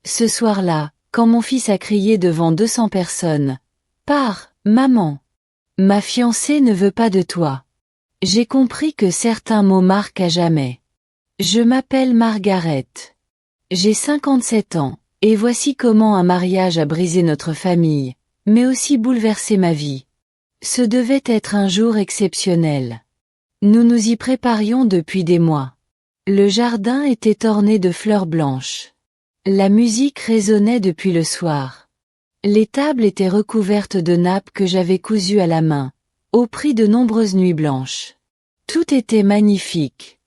Ce soir-là, quand mon fils a crié devant 200 personnes, « Pars, maman! Ma fiancée ne veut pas de toi », j'ai compris que certains mots marquent à jamais. Je m'appelle Margaret. J'ai 57 ans, et voici comment un mariage a brisé notre famille, mais aussi bouleversé ma vie. Ce devait être un jour exceptionnel. Nous nous y préparions depuis des mois. Le jardin était orné de fleurs blanches. La musique résonnait depuis le soir. Les tables étaient recouvertes de nappes que j'avais cousues à la main, au prix de nombreuses nuits blanches. Tout était magnifique.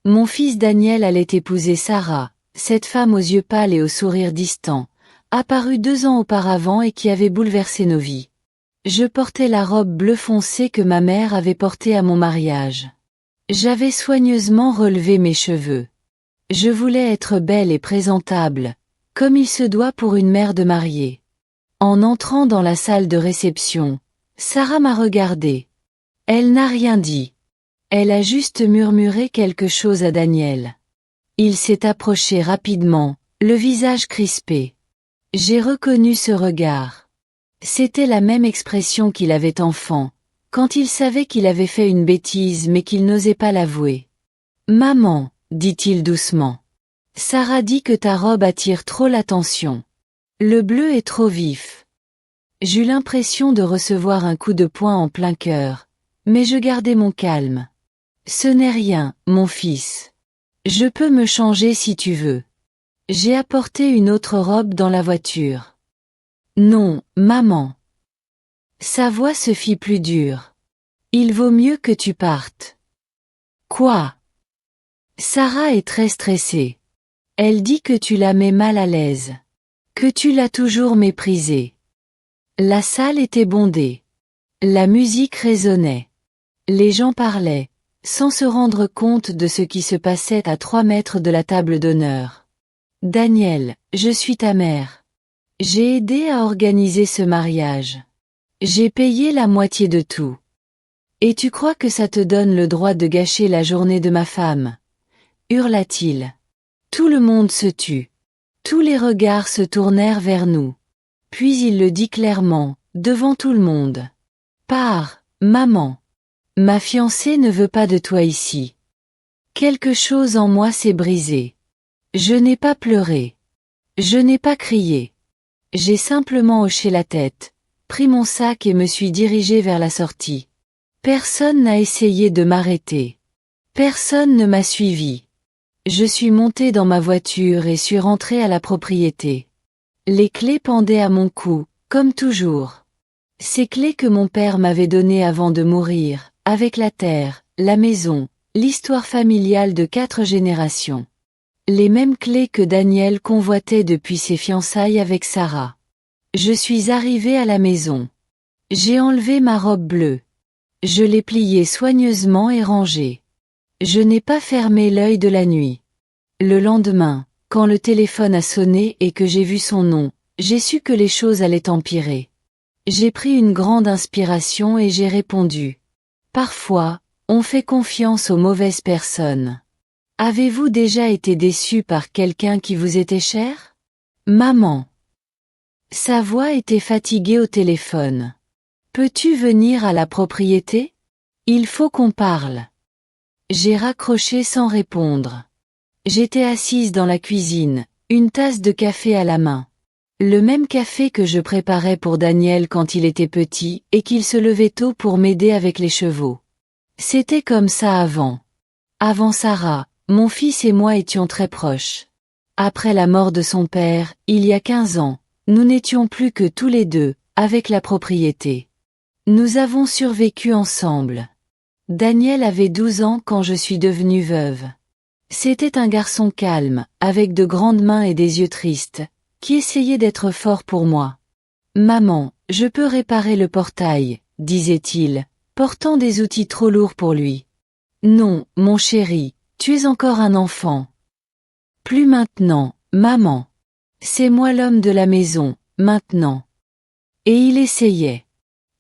Mon fils Daniel allait épouser Sarah, cette femme aux yeux pâles et au sourire distant, apparue 2 ans auparavant et qui avait bouleversé nos vies. Je portais la robe bleu foncé que ma mère avait portée à mon mariage. J'avais soigneusement relevé mes cheveux. Je voulais être belle et présentable, comme il se doit pour une mère de mariée. En entrant dans la salle de réception, Sarah m'a regardée. Elle n'a rien dit. Elle a juste murmuré quelque chose à Daniel. Il s'est approché rapidement, le visage crispé. J'ai reconnu ce regard. C'était la même expression qu'il avait enfant, quand il savait qu'il avait fait une bêtise mais qu'il n'osait pas l'avouer. « Maman, dit-il doucement. Sarah dit que ta robe attire trop l'attention. Le bleu est trop vif. » J'eus l'impression de recevoir un coup de poing en plein cœur, mais je gardai mon calme. « Ce n'est rien, mon fils. Je peux me changer si tu veux. J'ai apporté une autre robe dans la voiture. » « Non, maman. » Sa voix se fit plus dure. « Il vaut mieux que tu partes. »« Quoi ? » Sarah est très stressée. Elle dit que tu la mets mal à l'aise. Que tu l'as toujours méprisée. La salle était bondée. La musique résonnait. Les gens parlaient, sans se rendre compte de ce qui se passait à 3 mètres de la table d'honneur. « Daniel, je suis ta mère. J'ai aidé à organiser ce mariage. J'ai payé la moitié de tout. Et tu crois que ça te donne le droit de gâcher la journée de ma femme ?» hurla-t-il. Tout le monde se tut. Tous les regards se tournèrent vers nous. Puis il le dit clairement, devant tout le monde. « Pars, maman. Ma fiancée ne veut pas de toi ici. » Quelque chose en moi s'est brisé. Je n'ai pas pleuré. Je n'ai pas crié. J'ai simplement hoché la tête, pris mon sac et me suis dirigé vers la sortie. Personne n'a essayé de m'arrêter. Personne ne m'a suivi. Je suis monté dans ma voiture et suis rentré à la propriété. Les clés pendaient à mon cou, comme toujours. Ces clés que mon père m'avait données avant de mourir, avec la terre, la maison, l'histoire familiale de 4 générations. Les mêmes clés que Daniel convoitait depuis ses fiançailles avec Sarah. Je suis arrivé à la maison. J'ai enlevé ma robe bleue. Je l'ai pliée soigneusement et rangée. Je n'ai pas fermé l'œil de la nuit. Le lendemain, quand le téléphone a sonné et que j'ai vu son nom, j'ai su que les choses allaient empirer. J'ai pris une grande inspiration et j'ai répondu. Parfois, on fait confiance aux mauvaises personnes. Avez-vous déjà été déçu par quelqu'un qui vous était cher? Maman. Sa voix était fatiguée au téléphone. Peux-tu venir à la propriété? Il faut qu'on parle. J'ai raccroché sans répondre. J'étais assise dans la cuisine, une tasse de café à la main. Le même café que je préparais pour Daniel quand il était petit et qu'il se levait tôt pour m'aider avec les chevaux. C'était comme ça avant. Avant Sarah, mon fils et moi étions très proches. Après la mort de son père, il y a 15 ans, nous n'étions plus que tous les deux, avec la propriété. Nous avons survécu ensemble. Daniel avait 12 ans quand je suis devenue veuve. C'était un garçon calme, avec de grandes mains et des yeux tristes, qui essayait d'être fort pour moi. « Maman, je peux réparer le portail, » disait-il, portant des outils trop lourds pour lui. « Non, mon chéri, tu es encore un enfant. »« Plus maintenant, maman. C'est moi l'homme de la maison, maintenant. » Et il essayait.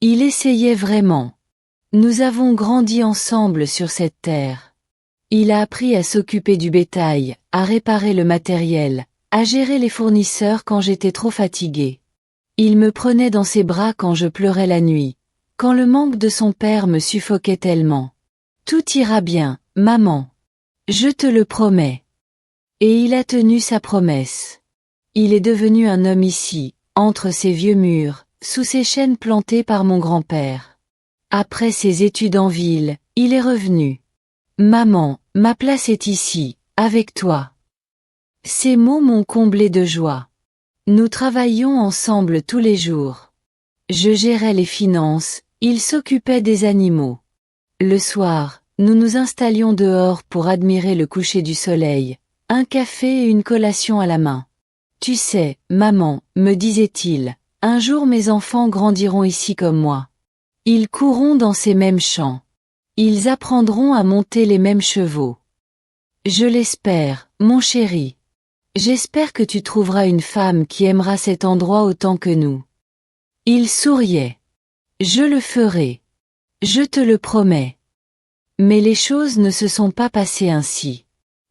Il essayait vraiment. Nous avons grandi ensemble sur cette terre. Il a appris à s'occuper du bétail, à réparer le matériel, à gérer les fournisseurs quand j'étais trop fatiguée. Il me prenait dans ses bras quand je pleurais la nuit, quand le manque de son père me suffoquait tellement. Tout ira bien, maman. Je te le promets. Et il a tenu sa promesse. Il est devenu un homme ici, entre ces vieux murs, sous ces chênes plantés par mon grand-père. Après ses études en ville, il est revenu. Maman, ma place est ici, avec toi. Ces mots m'ont comblé de joie. Nous travaillions ensemble tous les jours. Je gérais les finances, il s'occupait des animaux. Le soir, nous nous installions dehors pour admirer le coucher du soleil, un café et une collation à la main. Tu sais, maman, me disait-il, un jour mes enfants grandiront ici comme moi. Ils courront dans ces mêmes champs. Ils apprendront à monter les mêmes chevaux. Je l'espère, mon chéri. J'espère que tu trouveras une femme qui aimera cet endroit autant que nous. Il souriait. Je le ferai. Je te le promets. Mais les choses ne se sont pas passées ainsi.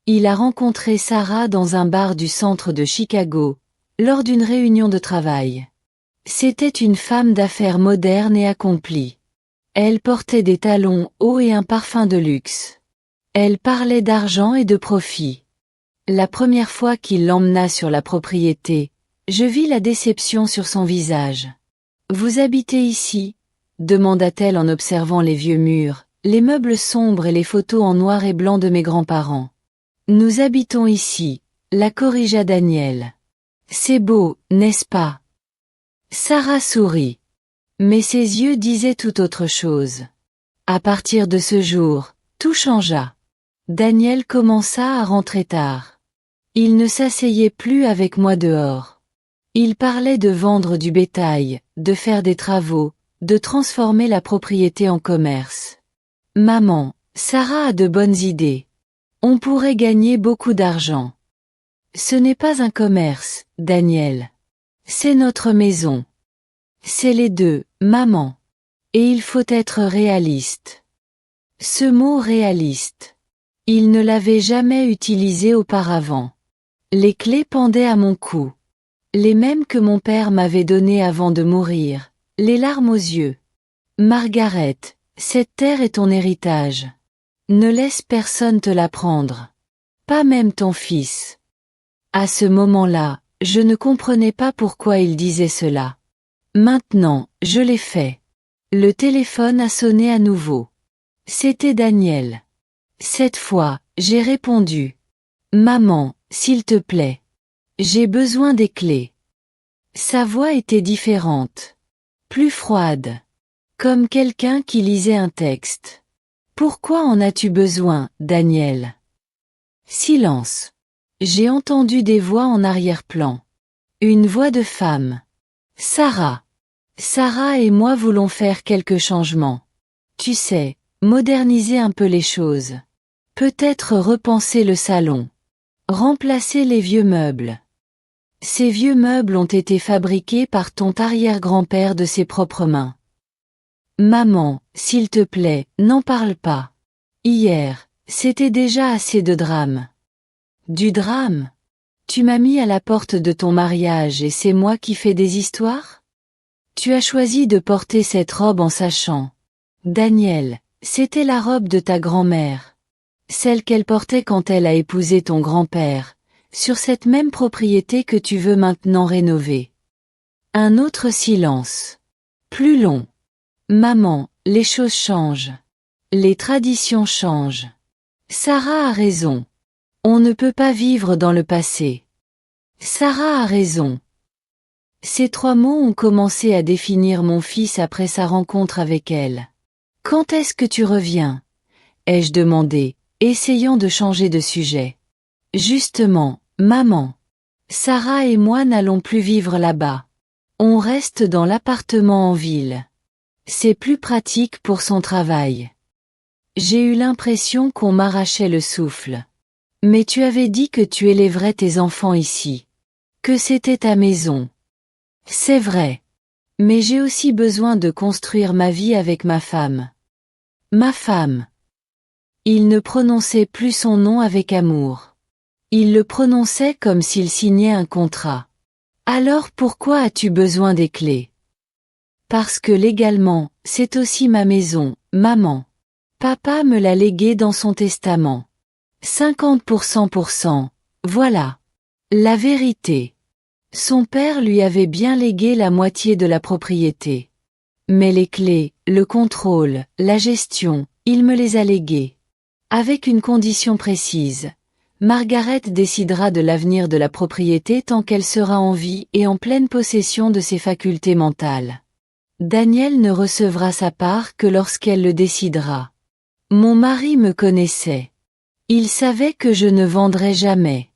Il a rencontré Sarah dans un bar du centre de Chicago, lors d'une réunion de travail. C'était une femme d'affaires moderne et accomplie. Elle portait des talons hauts et un parfum de luxe. Elle parlait d'argent et de profit. La première fois qu'il l'emmena sur la propriété, je vis la déception sur son visage. « Vous habitez ici ?» demanda-t-elle en observant les vieux murs, les meubles sombres et les photos en noir et blanc de mes grands-parents. « Nous habitons ici », la corrigea Daniel. « C'est beau, n'est-ce pas ?» Sarah sourit. Mais ses yeux disaient tout autre chose. À partir de ce jour, tout changea. Daniel commença à rentrer tard. Il ne s'asseyait plus avec moi dehors. Il parlait de vendre du bétail, de faire des travaux, de transformer la propriété en commerce. Maman, Sarah a de bonnes idées. On pourrait gagner beaucoup d'argent. Ce n'est pas un commerce, Daniel. C'est notre maison. C'est les deux, maman. Et il faut être réaliste. Ce mot réaliste. Il ne l'avait jamais utilisé auparavant. Les clés pendaient à mon cou. Les mêmes que mon père m'avait données avant de mourir, les larmes aux yeux. Margaret, cette terre est ton héritage. Ne laisse personne te la prendre. Pas même ton fils. À ce moment-là, je ne comprenais pas pourquoi il disait cela. Maintenant, je l'ai fait. Le téléphone a sonné à nouveau. C'était Daniel. Cette fois, j'ai répondu. Maman, s'il te plaît. J'ai besoin des clés. Sa voix était différente. Plus froide. Comme quelqu'un qui lisait un texte. Pourquoi en as-tu besoin, Daniel? Silence. J'ai entendu des voix en arrière-plan. Une voix de femme. Sarah. Sarah et moi voulons faire quelques changements. Tu sais, moderniser un peu les choses. Peut-être repenser le salon. Remplacer les vieux meubles. Ces vieux meubles ont été fabriqués par ton arrière-grand-père de ses propres mains. Maman, s'il te plaît, n'en parle pas. Hier, c'était déjà assez de drame. Du drame? Tu m'as mis à la porte de ton mariage et c'est moi qui fais des histoires? Tu as choisi de porter cette robe en sachant. Daniel, c'était la robe de ta grand-mère. Celle qu'elle portait quand elle a épousé ton grand-père, sur cette même propriété que tu veux maintenant rénover. Un autre silence. Plus long. Maman, les choses changent. Les traditions changent. Sarah a raison. On ne peut pas vivre dans le passé. Sarah a raison. Ces trois mots ont commencé à définir mon fils après sa rencontre avec elle. Quand est-ce que tu reviens? Ai-je demandé, essayant de changer de sujet. Justement, maman. Sarah et moi n'allons plus vivre là-bas. On reste dans l'appartement en ville. C'est plus pratique pour son travail. J'ai eu l'impression qu'on m'arrachait le souffle. Mais tu avais dit que tu élèverais tes enfants ici. Que c'était ta maison. C'est vrai. Mais j'ai aussi besoin de construire ma vie avec ma femme. Ma femme. Il ne prononçait plus son nom avec amour. Il le prononçait comme s'il signait un contrat. Alors pourquoi as-tu besoin des clés? Parce que légalement, c'est aussi ma maison, maman. Papa me l'a léguée dans son testament. 50%, voilà. La vérité. Son père lui avait bien légué la moitié de la propriété. Mais les clés, le contrôle, la gestion, il me les a léguées. Avec une condition précise. Margaret décidera de l'avenir de la propriété tant qu'elle sera en vie et en pleine possession de ses facultés mentales. Daniel ne recevra sa part que lorsqu'elle le décidera. Mon mari me connaissait. Il savait que je ne vendrais jamais.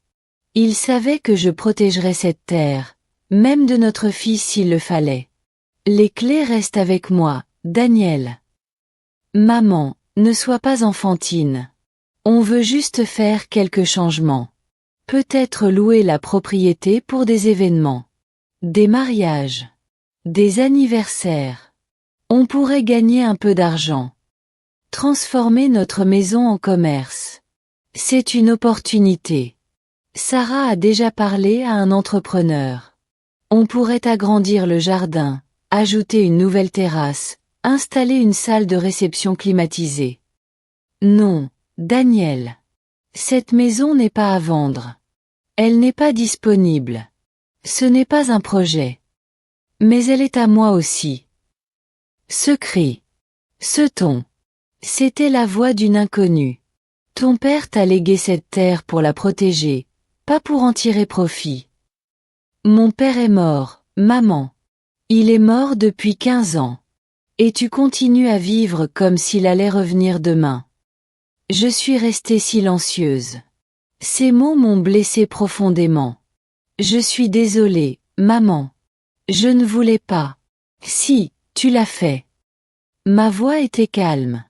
Il savait que je protégerais cette terre, même de notre fils s'il le fallait. Les clés restent avec moi, Daniel. Maman, ne sois pas enfantine. On veut juste faire quelques changements. Peut-être louer la propriété pour des événements. Des mariages. Des anniversaires. On pourrait gagner un peu d'argent. Transformer notre maison en commerce. C'est une opportunité. Sarah a déjà parlé à un entrepreneur. On pourrait agrandir le jardin, ajouter une nouvelle terrasse, installer une salle de réception climatisée. Non, Daniel. Cette maison n'est pas à vendre. Elle n'est pas disponible. Ce n'est pas un projet. Mais elle est à moi aussi. Ce cri. Ce ton. C'était la voix d'une inconnue. Ton père t'a légué cette terre pour la protéger, pas pour en tirer profit. Mon père est mort, maman. Il est mort depuis 15 ans. Et tu continues à vivre comme s'il allait revenir demain. Je suis restée silencieuse. Ces mots m'ont blessée profondément. Je suis désolée, maman. Je ne voulais pas. Si, tu l'as fait. Ma voix était calme.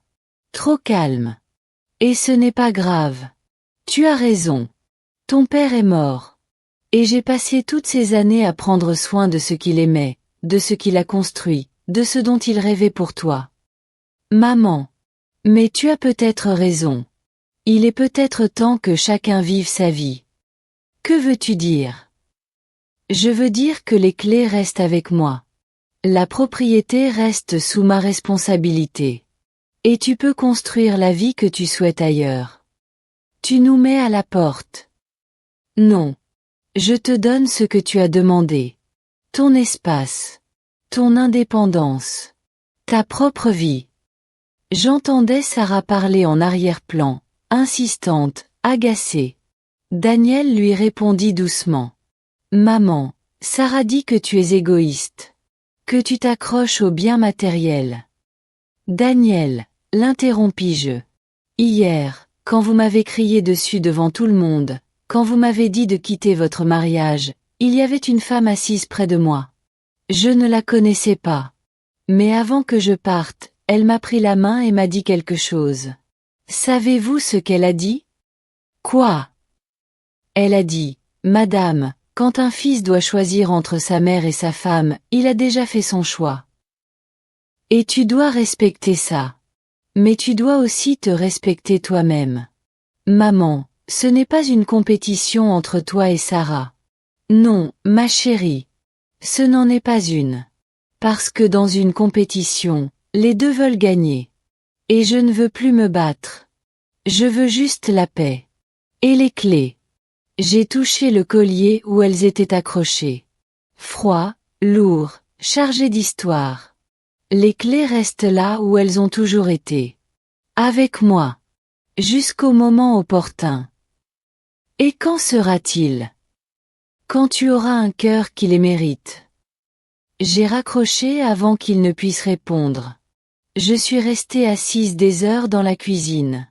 Trop calme. Et ce n'est pas grave. Tu as raison. Ton père est mort. Et j'ai passé toutes ces années à prendre soin de ce qu'il aimait, de ce qu'il a construit, de ce dont il rêvait pour toi. Maman. Mais tu as peut-être raison. Il est peut-être temps que chacun vive sa vie. Que veux-tu dire? Je veux dire que les clés restent avec moi. La propriété reste sous ma responsabilité. Et tu peux construire la vie que tu souhaites ailleurs. Tu nous mets à la porte. Non. Je te donne ce que tu as demandé. Ton espace. Ton indépendance. Ta propre vie. J'entendais Sarah parler en arrière-plan, insistante, agacée. Daniel lui répondit doucement. Maman, Sarah dit que tu es égoïste. Que tu t'accroches aux biens matériels. Daniel, l'interrompis-je. Hier, quand vous m'avez crié dessus devant tout le monde, quand vous m'avez dit de quitter votre mariage, il y avait une femme assise près de moi. Je ne la connaissais pas. Mais avant que je parte, elle m'a pris la main et m'a dit quelque chose. Savez-vous ce qu'elle a dit? Quoi? Elle a dit, Madame, quand un fils doit choisir entre sa mère et sa femme, il a déjà fait son choix. Et tu dois respecter ça. Mais tu dois aussi te respecter toi-même. Maman, ce n'est pas une compétition entre toi et Sarah. Non, ma chérie. Ce n'en est pas une. Parce que dans une compétition, les deux veulent gagner. Et je ne veux plus me battre. Je veux juste la paix. Et les clés. J'ai touché le collier où elles étaient accrochées. Froid, lourd, chargé d'histoire. Les clés restent là où elles ont toujours été. Avec moi. Jusqu'au moment opportun. Et quand sera-t-il? Quand tu auras un cœur qui les mérite. J'ai raccroché avant qu'il ne puisse répondre. Je suis restée assise des heures dans la cuisine.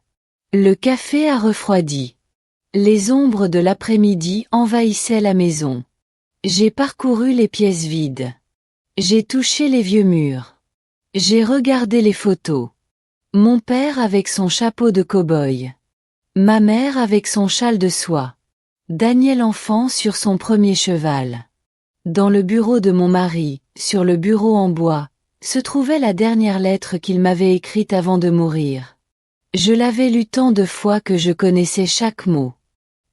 Le café a refroidi. Les ombres de l'après-midi envahissaient la maison. J'ai parcouru les pièces vides. J'ai touché les vieux murs. J'ai regardé les photos. Mon père avec son chapeau de cow-boy. Ma mère avec son châle de soie. Daniel enfant sur son premier cheval. Dans le bureau de mon mari, sur le bureau en bois, se trouvait la dernière lettre qu'il m'avait écrite avant de mourir. Je l'avais lue tant de fois que je connaissais chaque mot.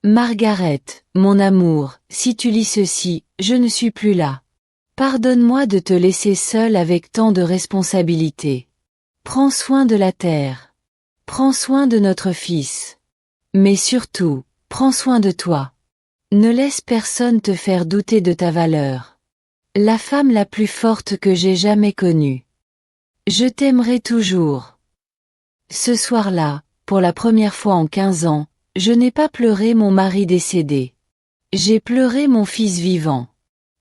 Margaret, mon amour, si tu lis ceci, je ne suis plus là. Pardonne-moi de te laisser seule avec tant de responsabilités. Prends soin de la terre. Prends soin de notre fils. Mais surtout, prends soin de toi. Ne laisse personne te faire douter de ta valeur. La femme la plus forte que j'ai jamais connue. Je t'aimerai toujours. Ce soir-là, pour la première fois en 15 ans, je n'ai pas pleuré mon mari décédé. J'ai pleuré mon fils vivant.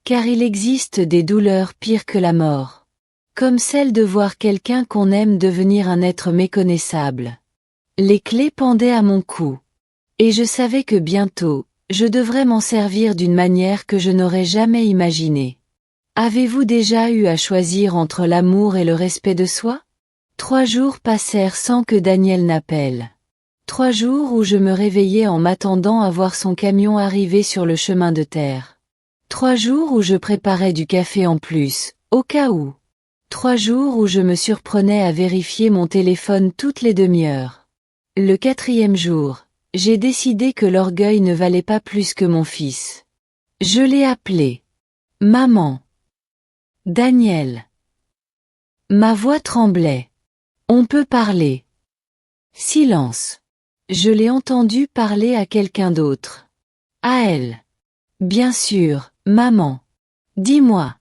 Car il existe des douleurs pires que la mort. Comme celle de voir quelqu'un qu'on aime devenir un être méconnaissable. Les clés pendaient à mon cou. Et je savais que bientôt, je devrais m'en servir d'une manière que je n'aurais jamais imaginée. Avez-vous déjà eu à choisir entre l'amour et le respect de soi? 3 jours passèrent sans que Daniel n'appelle. 3 jours où je me réveillais en m'attendant à voir son camion arriver sur le chemin de terre. 3 jours où je préparais du café en plus, au cas où. 3 jours où je me surprenais à vérifier mon téléphone toutes les demi-heures. Le 4e jour, j'ai décidé que l'orgueil ne valait pas plus que mon fils. Je l'ai appelé. Maman. Daniel. Ma voix tremblait. On peut parler. Silence. Je l'ai entendu parler à quelqu'un d'autre. À elle. Bien sûr, maman. Dis-moi.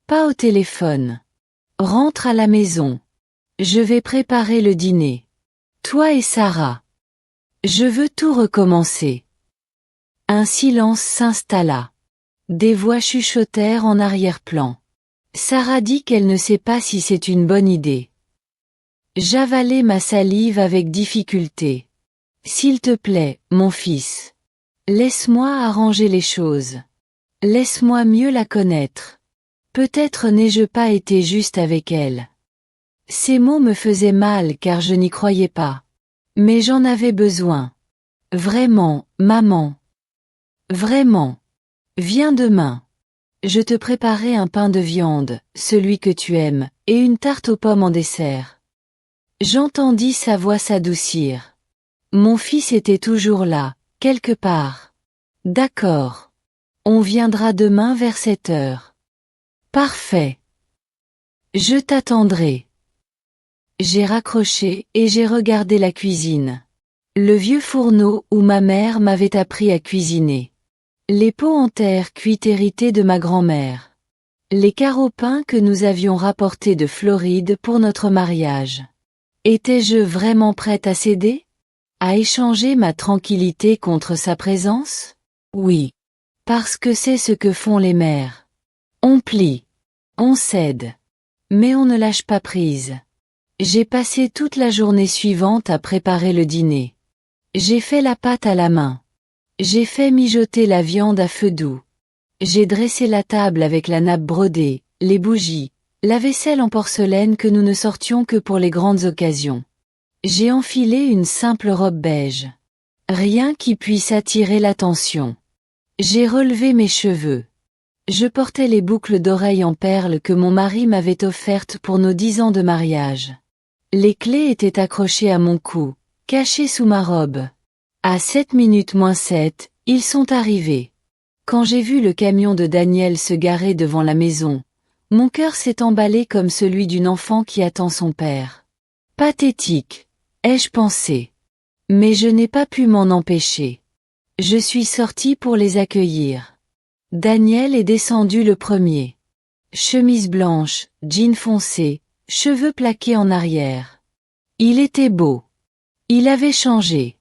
Pas au téléphone. Rentre à la maison. Je vais préparer le dîner. Toi et Sarah. Je veux tout recommencer. Un silence s'installa. Des voix chuchotèrent en arrière-plan. Sarah dit qu'elle ne sait pas si c'est une bonne idée. J'avalai ma salive avec difficulté. S'il te plaît, mon fils. Laisse-moi arranger les choses. Laisse-moi mieux la connaître. Peut-être n'ai-je pas été juste avec elle. Ces mots me faisaient mal car je n'y croyais pas. Mais j'en avais besoin. Vraiment, maman. Vraiment. Viens demain. Je te préparerai un pain de viande, celui que tu aimes, et une tarte aux pommes en dessert. J'entendis sa voix s'adoucir. Mon fils était toujours là, quelque part. D'accord. On viendra demain vers 7 heures. Parfait. Je t'attendrai. J'ai raccroché et j'ai regardé la cuisine. Le vieux fourneau où ma mère m'avait appris à cuisiner. Les pots en terre cuits hérités de ma grand-mère. Les caropins que nous avions rapportés de Floride pour notre mariage. Étais-je vraiment prête à céder? À échanger ma tranquillité contre sa présence? Oui. Parce que c'est ce que font les mères. On plie. On cède. Mais on ne lâche pas prise. J'ai passé toute la journée suivante à préparer le dîner. J'ai fait la pâte à la main. J'ai fait mijoter la viande à feu doux. J'ai dressé la table avec la nappe brodée, les bougies, la vaisselle en porcelaine que nous ne sortions que pour les grandes occasions. J'ai enfilé une simple robe beige. Rien qui puisse attirer l'attention. J'ai relevé mes cheveux. Je portais les boucles d'oreilles en perles que mon mari m'avait offertes pour nos 10 ans de mariage. Les clés étaient accrochées à mon cou, cachées sous ma robe. À 7 minutes moins 7, ils sont arrivés. Quand j'ai vu le camion de Daniel se garer devant la maison, mon cœur s'est emballé comme celui d'une enfant qui attend son père. Pathétique, ai-je pensé. Mais je n'ai pas pu m'en empêcher. Je suis sortie pour les accueillir. Daniel est descendu le premier. Chemise blanche, jean foncé, cheveux plaqués en arrière. Il était beau. Il avait changé.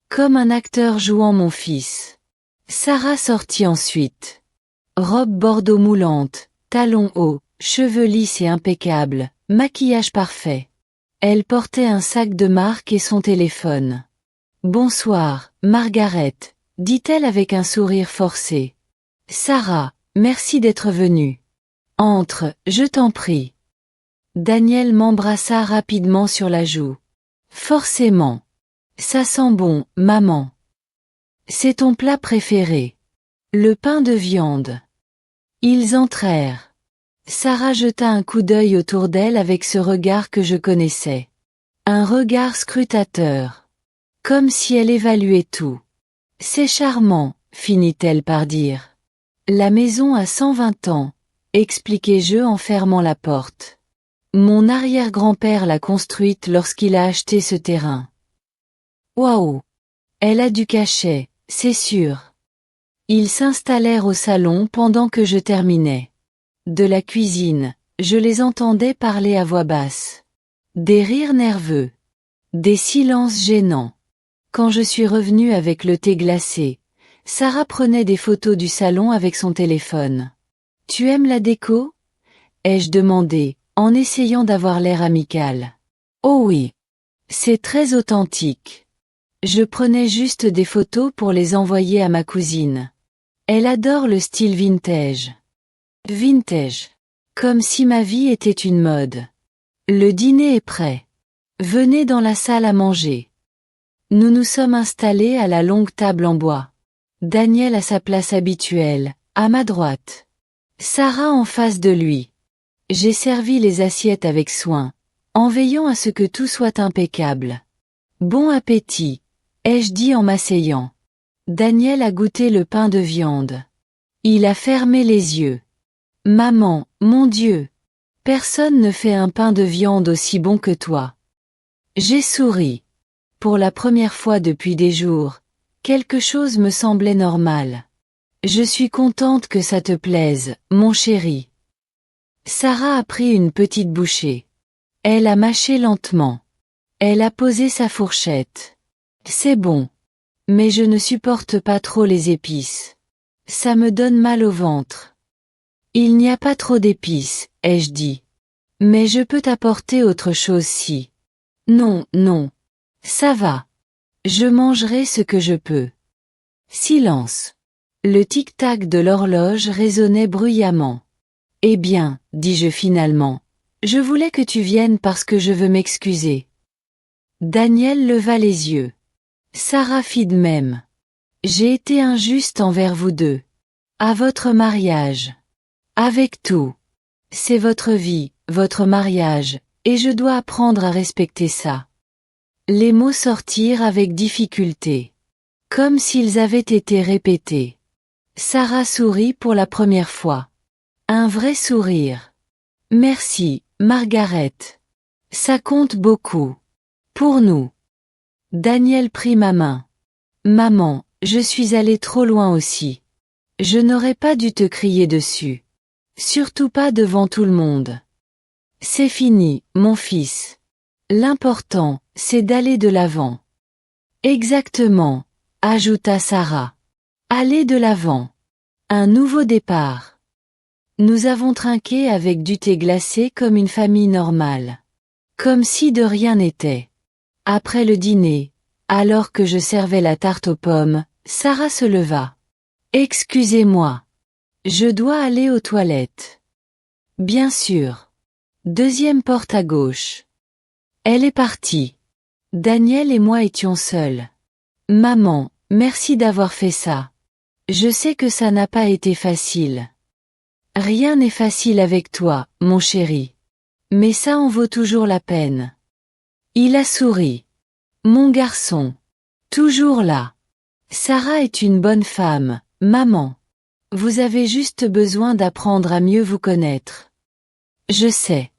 Comme un acteur jouant mon fils. Sarah sortit ensuite. Robe bordeaux moulante, talons hauts, cheveux lisses et impeccables, maquillage parfait. Elle portait un sac de marque et son téléphone. Bonsoir, Margaret, dit-elle avec un sourire forcé. Sarah, merci d'être venue. Entre, je t'en prie. Daniel m'embrassa rapidement sur la joue. Forcément. Ça sent bon, maman. C'est ton plat préféré. Le pain de viande. Ils entrèrent. Sarah jeta un coup d'œil autour d'elle avec ce regard que je connaissais. Un regard scrutateur. Comme si elle évaluait tout. C'est charmant, finit-elle par dire. La maison a 120 ans, expliquai-je en fermant la porte. Mon arrière-grand-père l'a construite lorsqu'il a acheté ce terrain. Waouh! Elle a du cachet, c'est sûr. Ils s'installèrent au salon pendant que je terminais. De la cuisine, je les entendais parler à voix basse. Des rires nerveux. Des silences gênants. Quand je suis revenue avec le thé glacé, Sarah prenait des photos du salon avec son téléphone. « Tu aimes la déco ?» ai-je demandé, en essayant d'avoir l'air amical. « Oh oui. C'est très authentique. Je prenais juste des photos pour les envoyer à ma cousine. Elle adore le style vintage. » Vintage. Comme si ma vie était une mode. Le dîner est prêt. Venez dans la salle à manger. Nous nous sommes installés à la longue table en bois. Daniel à sa place habituelle, à ma droite. Sarah en face de lui. J'ai servi les assiettes avec soin, en veillant à ce que tout soit impeccable. Bon appétit, ai-je dit en m'asseyant. Daniel a goûté le pain de viande. Il a fermé les yeux. Maman, mon Dieu! Personne ne fait un pain de viande aussi bon que toi. J'ai souri. Pour la première fois depuis des jours, quelque chose me semblait normal. Je suis contente que ça te plaise, mon chéri. Sarah a pris une petite bouchée. Elle a mâché lentement. Elle a posé sa fourchette. C'est bon. Mais je ne supporte pas trop les épices. Ça me donne mal au ventre. Il n'y a pas trop d'épices, ai-je dit. Mais je peux t'apporter autre chose si. Non, non. Ça va. Je mangerai ce que je peux. Silence. Le tic-tac de l'horloge résonnait bruyamment. Eh bien, dis-je finalement, je voulais que tu viennes parce que je veux m'excuser. Daniel leva les yeux. Sarah fit de même. J'ai été injuste envers vous deux. À votre mariage. Avec tout. C'est votre vie, votre mariage, et je dois apprendre à respecter ça. Les mots sortirent avec difficulté. Comme s'ils avaient été répétés. Sarah sourit pour la première fois. Un vrai sourire. Merci, Margaret. Ça compte beaucoup. Pour nous. Daniel prit ma main. Maman, je suis allé trop loin aussi. Je n'aurais pas dû te crier dessus. Surtout pas devant tout le monde. C'est fini, mon fils. L'important, c'est d'aller de l'avant. Exactement, ajouta Sarah. Aller de l'avant. Un nouveau départ. Nous avons trinqué avec du thé glacé comme une famille normale. Comme si de rien n'était. Après le dîner, alors que je servais la tarte aux pommes, Sarah se leva. Excusez-moi. Je dois aller aux toilettes. Bien sûr. Deuxième porte à gauche. Elle est partie. Daniel et moi étions seuls. Maman, merci d'avoir fait ça. Je sais que ça n'a pas été facile. Rien n'est facile avec toi, mon chéri. Mais ça en vaut toujours la peine. Il a souri. Mon garçon. Toujours là. Sarah est une bonne femme, maman. Vous avez juste besoin d'apprendre à mieux vous connaître. Je sais.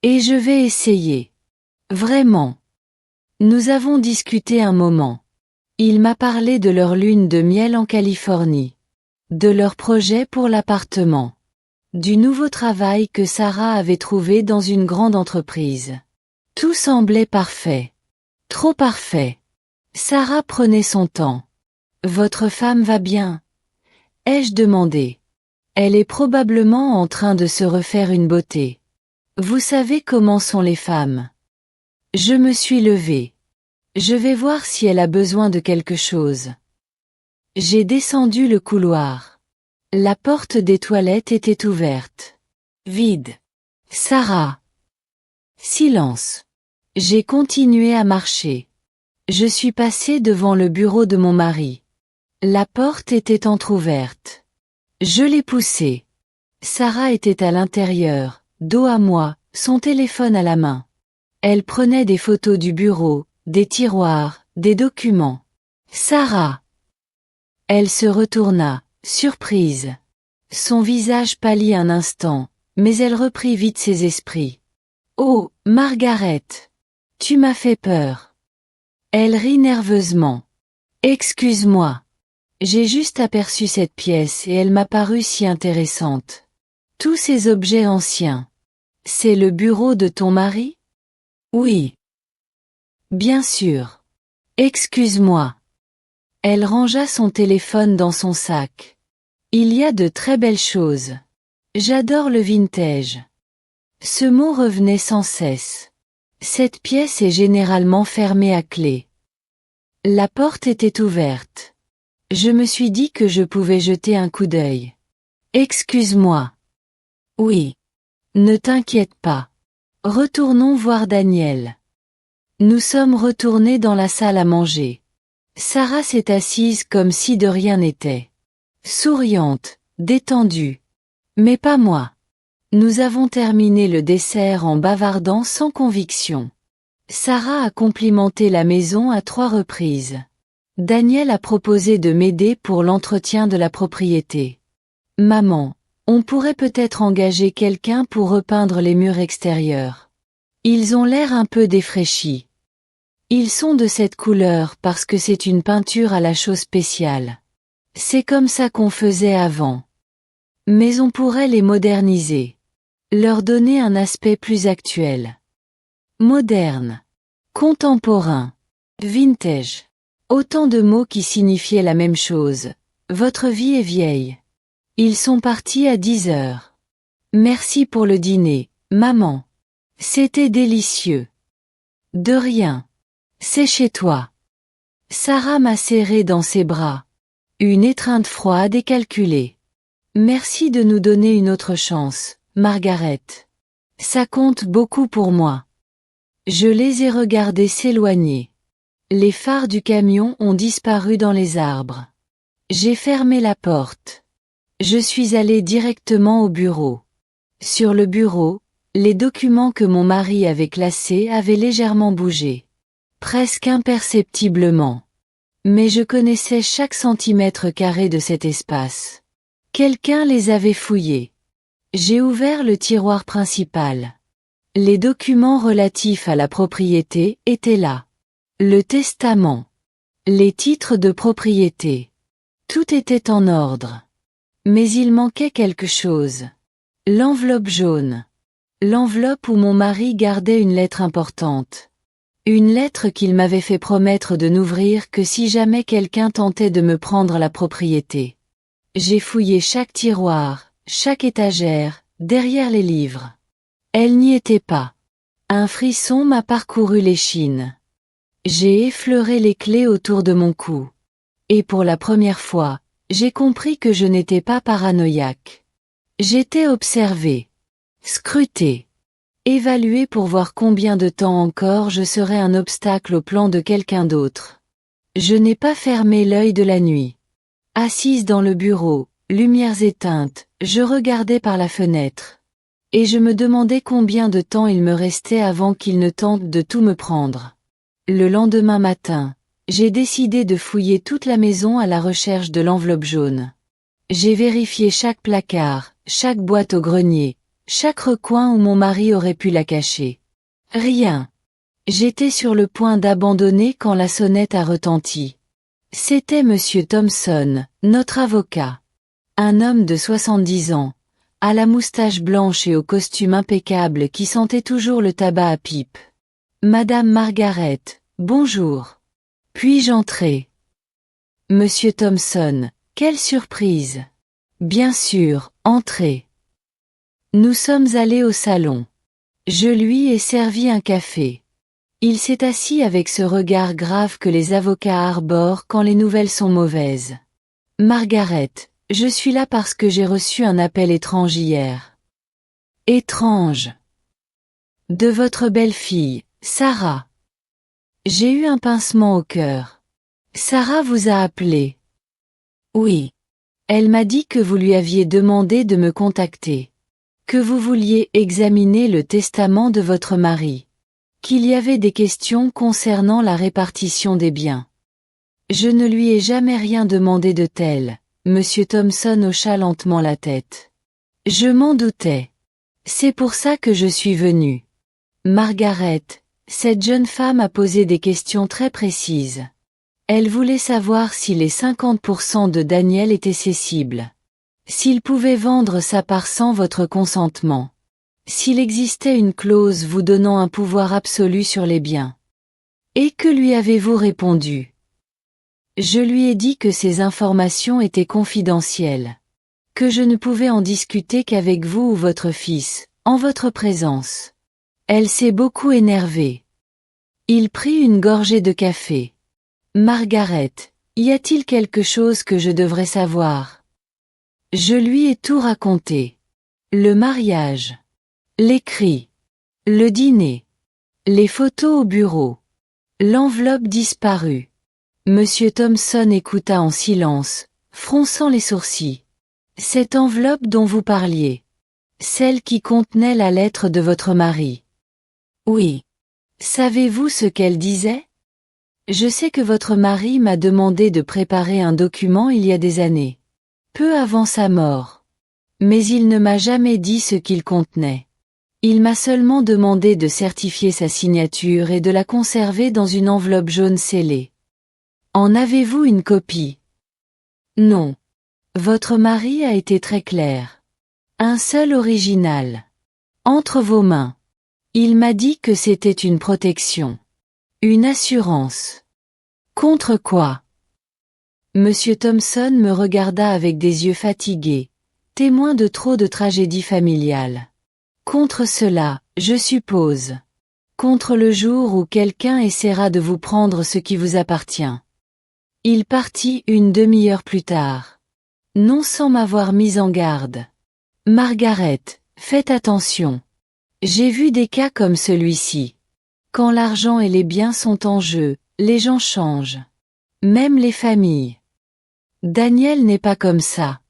Et je vais essayer. Vraiment. Nous avons discuté un moment. Il m'a parlé de leur lune de miel en Californie. De leur projet pour l'appartement. Du nouveau travail que Sarah avait trouvé dans une grande entreprise. Tout semblait parfait. Trop parfait. Sarah prenait son temps. Votre femme va bien? Ai-je demandé. Elle est probablement en train de se refaire une beauté. Vous savez comment sont les femmes. Je me suis levée. Je vais voir si elle a besoin de quelque chose. J'ai descendu le couloir. La porte des toilettes était ouverte. Vide. Sarah. Silence. J'ai continué à marcher. Je suis passée devant le bureau de mon mari. La porte était entr'ouverte. Je l'ai poussée. Sarah était à l'intérieur, dos à moi, son téléphone à la main. Elle prenait des photos du bureau, des tiroirs, des documents. Sarah. Elle se retourna, surprise. Son visage pâlit un instant, mais elle reprit vite ses esprits. Oh, Margaret! Tu m'as fait peur. Elle rit nerveusement. Excuse-moi. J'ai juste aperçu cette pièce et elle m'a paru si intéressante. Tous ces objets anciens. C'est le bureau de ton mari? Oui. Bien sûr. Excuse-moi. Elle rangea son téléphone dans son sac. Il y a de très belles choses. J'adore le vintage. Ce mot revenait sans cesse. Cette pièce est généralement fermée à clé. La porte était ouverte. Je me suis dit que je pouvais jeter un coup d'œil. Excuse-moi. Oui. Ne t'inquiète pas. Retournons voir Daniel. Nous sommes retournés dans la salle à manger. Sarah s'est assise comme si de rien n'était. Souriante, détendue. Mais pas moi. Nous avons terminé le dessert en bavardant sans conviction. Sarah a complimenté la maison à 3 reprises. Daniel a proposé de m'aider pour l'entretien de la propriété. Maman, on pourrait peut-être engager quelqu'un pour repeindre les murs extérieurs. Ils ont l'air un peu défraîchis. Ils sont de cette couleur parce que c'est une peinture à la chose spéciale. C'est comme ça qu'on faisait avant. Mais on pourrait les moderniser. Leur donner un aspect plus actuel. Moderne. Contemporain. Vintage. Autant de mots qui signifiaient la même chose. Votre vie est vieille. Ils sont partis à 10 heures. Merci pour le dîner, maman. C'était délicieux. De rien. C'est chez toi. Sarah m'a serré dans ses bras. Une étreinte froide et calculée. Merci de nous donner une autre chance, Margaret. Ça compte beaucoup pour moi. Je les ai regardés s'éloigner. Les phares du camion ont disparu dans les arbres. J'ai fermé la porte. Je suis allée directement au bureau. Sur le bureau, les documents que mon mari avait classés avaient légèrement bougé. Presque imperceptiblement. Mais je connaissais chaque centimètre carré de cet espace. Quelqu'un les avait fouillés. J'ai ouvert le tiroir principal. Les documents relatifs à la propriété étaient là. Le testament. Les titres de propriété. Tout était en ordre. Mais il manquait quelque chose. L'enveloppe jaune. L'enveloppe où mon mari gardait une lettre importante. Une lettre qu'il m'avait fait promettre de n'ouvrir que si jamais quelqu'un tentait de me prendre la propriété. J'ai fouillé chaque tiroir, chaque étagère, derrière les livres. Elle n'y était pas. Un frisson m'a parcouru l'échine. J'ai effleuré les clés autour de mon cou. Et pour la première fois, j'ai compris que je n'étais pas paranoïaque. J'étais observé, scruté, évalué pour voir combien de temps encore je serais un obstacle au plan de quelqu'un d'autre. Je n'ai pas fermé l'œil de la nuit. Assise dans le bureau, lumières éteintes, je regardais par la fenêtre. Et je me demandais combien de temps il me restait avant qu'il ne tente de tout me prendre. Le lendemain matin, j'ai décidé de fouiller toute la maison à la recherche de l'enveloppe jaune. J'ai vérifié chaque placard, chaque boîte au grenier, chaque recoin où mon mari aurait pu la cacher. Rien. J'étais sur le point d'abandonner quand la sonnette a retenti. C'était Monsieur Thompson, notre avocat. Un homme de 70 ans, à la moustache blanche et au costume impeccable qui sentait toujours le tabac à pipe. Madame Margaret, bonjour. Puis-je entrer? Monsieur Thompson, quelle surprise. Bien sûr, entrez. Nous sommes allés au salon. Je lui ai servi un café. Il s'est assis avec ce regard grave que les avocats arborent quand les nouvelles sont mauvaises. Margaret, je suis là parce que j'ai reçu un appel étrange hier. Étrange. De votre belle-fille, Sarah. J'ai eu un pincement au cœur. Sarah vous a appelé. Oui. Elle m'a dit que vous lui aviez demandé de me contacter. Que vous vouliez examiner le testament de votre mari. Qu'il y avait des questions concernant la répartition des biens. Je ne lui ai jamais rien demandé de tel. Monsieur Thompson hocha lentement la tête. Je m'en doutais. C'est pour ça que je suis venu. Margaret, cette jeune femme a posé des questions très précises. Elle voulait savoir si les 50% de Daniel étaient cessibles. S'il pouvait vendre sa part sans votre consentement. S'il existait une clause vous donnant un pouvoir absolu sur les biens. Et que lui avez-vous répondu? Je lui ai dit que ces informations étaient confidentielles. Que je ne pouvais en discuter qu'avec vous ou votre fils, en votre présence. Elle s'est beaucoup énervée. Il prit une gorgée de café. Margaret, y a-t-il quelque chose que je devrais savoir? Je lui ai tout raconté. Le mariage. Les cris. Le dîner. Les photos au bureau. L'enveloppe disparue. Monsieur Thompson écouta en silence, fronçant les sourcils. Cette enveloppe dont vous parliez. Celle qui contenait la lettre de votre mari. Oui. Savez-vous ce qu'elle disait? Je sais que votre mari m'a demandé de préparer un document il y a des années. Peu avant sa mort. Mais il ne m'a jamais dit ce qu'il contenait. Il m'a seulement demandé de certifier sa signature et de la conserver dans une enveloppe jaune scellée. En avez-vous une copie? Non. Votre mari a été très clair. Un seul original. Entre vos mains. Il m'a dit que c'était une protection. Une assurance. Contre quoi? Monsieur Thompson me regarda avec des yeux fatigués, témoin de trop de tragédies familiales. Contre cela, je suppose. Contre le jour où quelqu'un essaiera de vous prendre ce qui vous appartient. Il partit une demi-heure plus tard. Non sans m'avoir mis en garde. Margaret, faites attention. J'ai vu des cas comme celui-ci. Quand l'argent et les biens sont en jeu, les gens changent. Même les familles. Daniel n'est pas comme ça.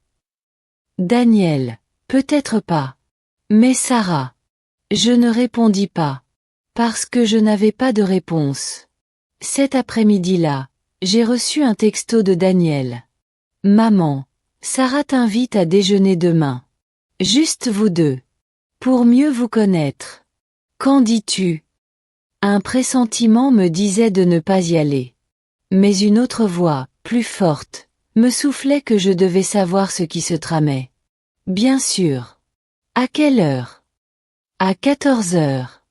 Daniel, peut-être pas. Mais Sarah. Je ne répondis pas. Parce que je n'avais pas de réponse. Cet après-midi-là, j'ai reçu un texto de Daniel. Maman, Sarah t'invite à déjeuner demain. Juste vous deux. Pour mieux vous connaître. Qu'en dis-tu? Un pressentiment me disait de ne pas y aller. Mais une autre voix, plus forte, me soufflait que je devais savoir ce qui se tramait. Bien sûr. À quelle heure? À 14 heures.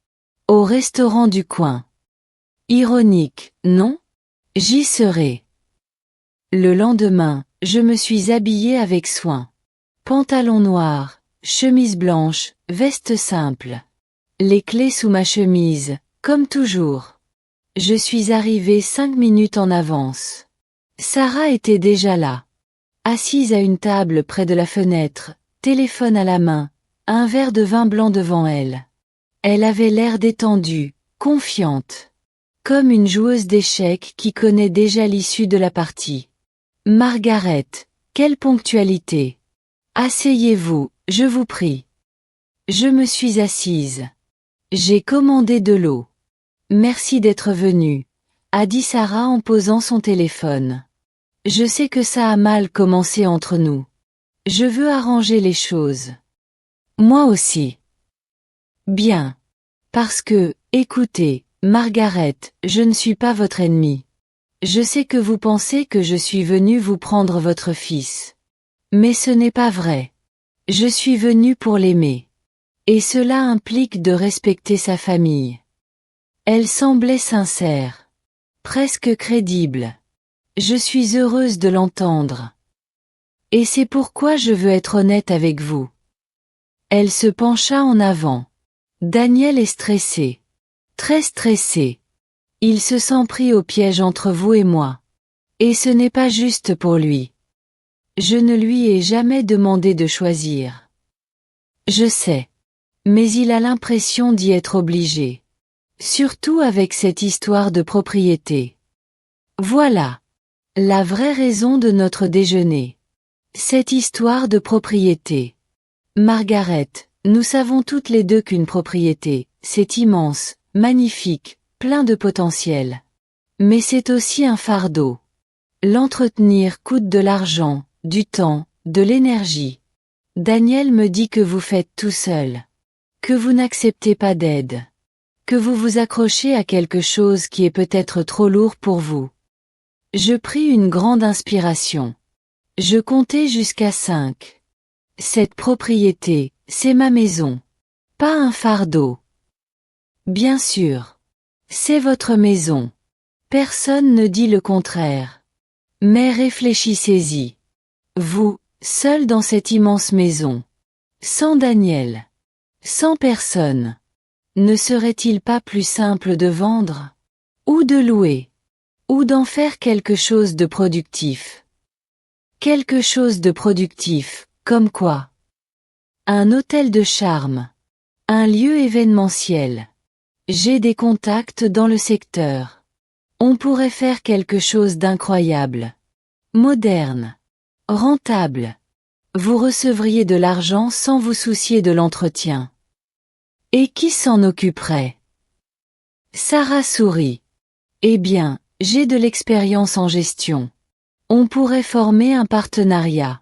Au restaurant du coin. Ironique, non? J'y serai. Le lendemain, je me suis habillée avec soin. Pantalon noir, chemise blanche, veste simple. Les clés sous ma chemise, comme toujours. Je suis arrivée 5 minutes en avance. Sarah était déjà là. Assise à une table près de la fenêtre, téléphone à la main, un verre de vin blanc devant elle. Elle avait l'air détendue, confiante. Comme une joueuse d'échecs qui connaît déjà l'issue de la partie. Margaret, quelle ponctualité. Asseyez-vous, je vous prie. Je me suis assise. J'ai commandé de l'eau. Merci d'être venue, a dit Sarah en posant son téléphone. Je sais que ça a mal commencé entre nous. Je veux arranger les choses. Moi aussi. Bien. Parce que, écoutez, Margaret, je ne suis pas votre ennemie. Je sais que vous pensez que je suis venue vous prendre votre fils. Mais ce n'est pas vrai. Je suis venue pour l'aimer. Et cela implique de respecter sa famille. Elle semblait sincère. Presque crédible. Je suis heureuse de l'entendre. Et c'est pourquoi je veux être honnête avec vous. Elle se pencha en avant. Daniel est stressé. Très stressé. Il se sent pris au piège entre vous et moi. Et ce n'est pas juste pour lui. Je ne lui ai jamais demandé de choisir. Je sais. Mais il a l'impression d'y être obligé. Surtout avec cette histoire de propriété. Voilà. La vraie raison de notre déjeuner. Cette histoire de propriété. Margaret, nous savons toutes les deux qu'une propriété, c'est immense, magnifique, plein de potentiel. Mais c'est aussi un fardeau. L'entretenir coûte de l'argent, du temps, de l'énergie. Daniel me dit que vous faites tout seul. Que vous n'acceptez pas d'aide. Que vous vous accrochez à quelque chose qui est peut-être trop lourd pour vous. Je pris une grande inspiration. Je comptai jusqu'à 5. Cette propriété, c'est ma maison. Pas un fardeau. Bien sûr. C'est votre maison. Personne ne dit le contraire. Mais réfléchissez-y. Vous, seul dans cette immense maison. Sans Daniel. Sans personne. Ne serait-il pas plus simple de vendre? Ou de louer? Ou d'en faire quelque chose de productif? Quelque chose de productif, comme quoi? Un hôtel de charme. Un lieu événementiel. J'ai des contacts dans le secteur. On pourrait faire quelque chose d'incroyable. Moderne. Rentable. Vous recevriez de l'argent sans vous soucier de l'entretien. Et qui s'en occuperait? Sarah sourit. Eh bien, j'ai de l'expérience en gestion. On pourrait former un partenariat.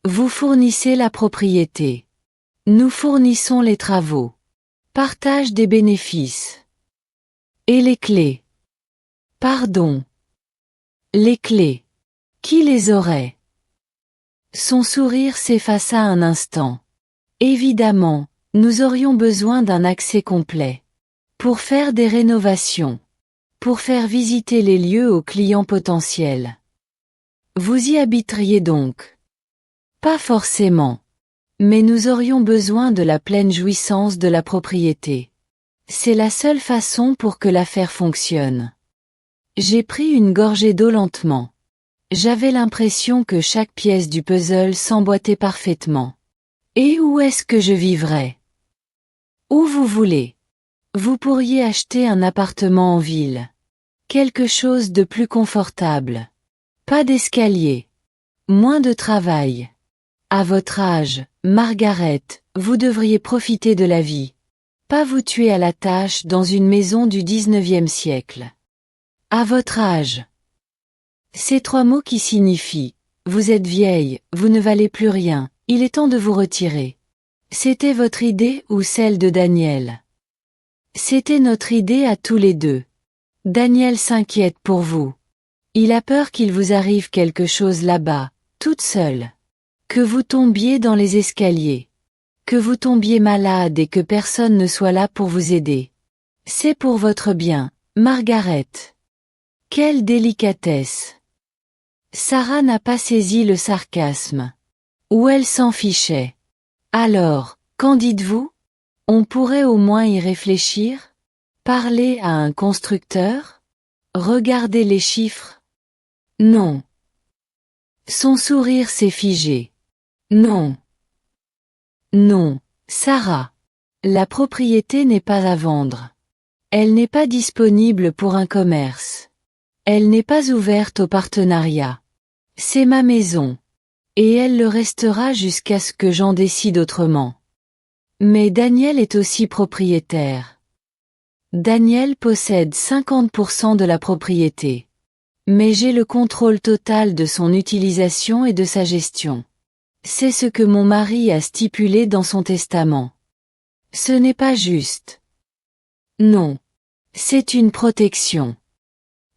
Vous fournissez la propriété. Nous fournissons les travaux. Partage des bénéfices. Et les clés? Pardon. Les clés. Qui les aurait? Son sourire s'effaça un instant. Évidemment, nous aurions besoin d'un accès complet. Pour faire des rénovations. Pour faire visiter les lieux aux clients potentiels. Vous y habiteriez donc? Pas forcément. Mais nous aurions besoin de la pleine jouissance de la propriété. C'est la seule façon pour que l'affaire fonctionne. J'ai pris une gorgée d'eau lentement. J'avais l'impression que chaque pièce du puzzle s'emboîtait parfaitement. Et où est-ce que je vivrais? Où vous voulez. Vous pourriez acheter un appartement en ville. Quelque chose de plus confortable. Pas d'escalier. Moins de travail. À votre âge, Margaret, vous devriez profiter de la vie. Pas vous tuer à la tâche dans une maison du 19e siècle. À votre âge. Ces 3 mots qui signifient « Vous êtes vieille, vous ne valez plus rien, il est temps de vous retirer ». C'était votre idée ou celle de Daniel? C'était notre idée à tous les deux. Daniel s'inquiète pour vous. Il a peur qu'il vous arrive quelque chose là-bas, toute seule. Que vous tombiez dans les escaliers. Que vous tombiez malade et que personne ne soit là pour vous aider. C'est pour votre bien, Margaret. Quelle délicatesse. Sarah n'a pas saisi le sarcasme. Ou elle s'en fichait. Alors, qu'en dites-vous? On pourrait au moins y réfléchir? Parler à un constructeur? Regarder les chiffres? Non. Son sourire s'est figé. Non. Non, Sarah. La propriété n'est pas à vendre. Elle n'est pas disponible pour un commerce. Elle n'est pas ouverte au partenariat. C'est ma maison. Et elle le restera jusqu'à ce que j'en décide autrement. Mais Daniel est aussi propriétaire. Daniel possède 50% de la propriété. Mais j'ai le contrôle total de son utilisation et de sa gestion. C'est ce que mon mari a stipulé dans son testament. Ce n'est pas juste. Non. C'est une protection.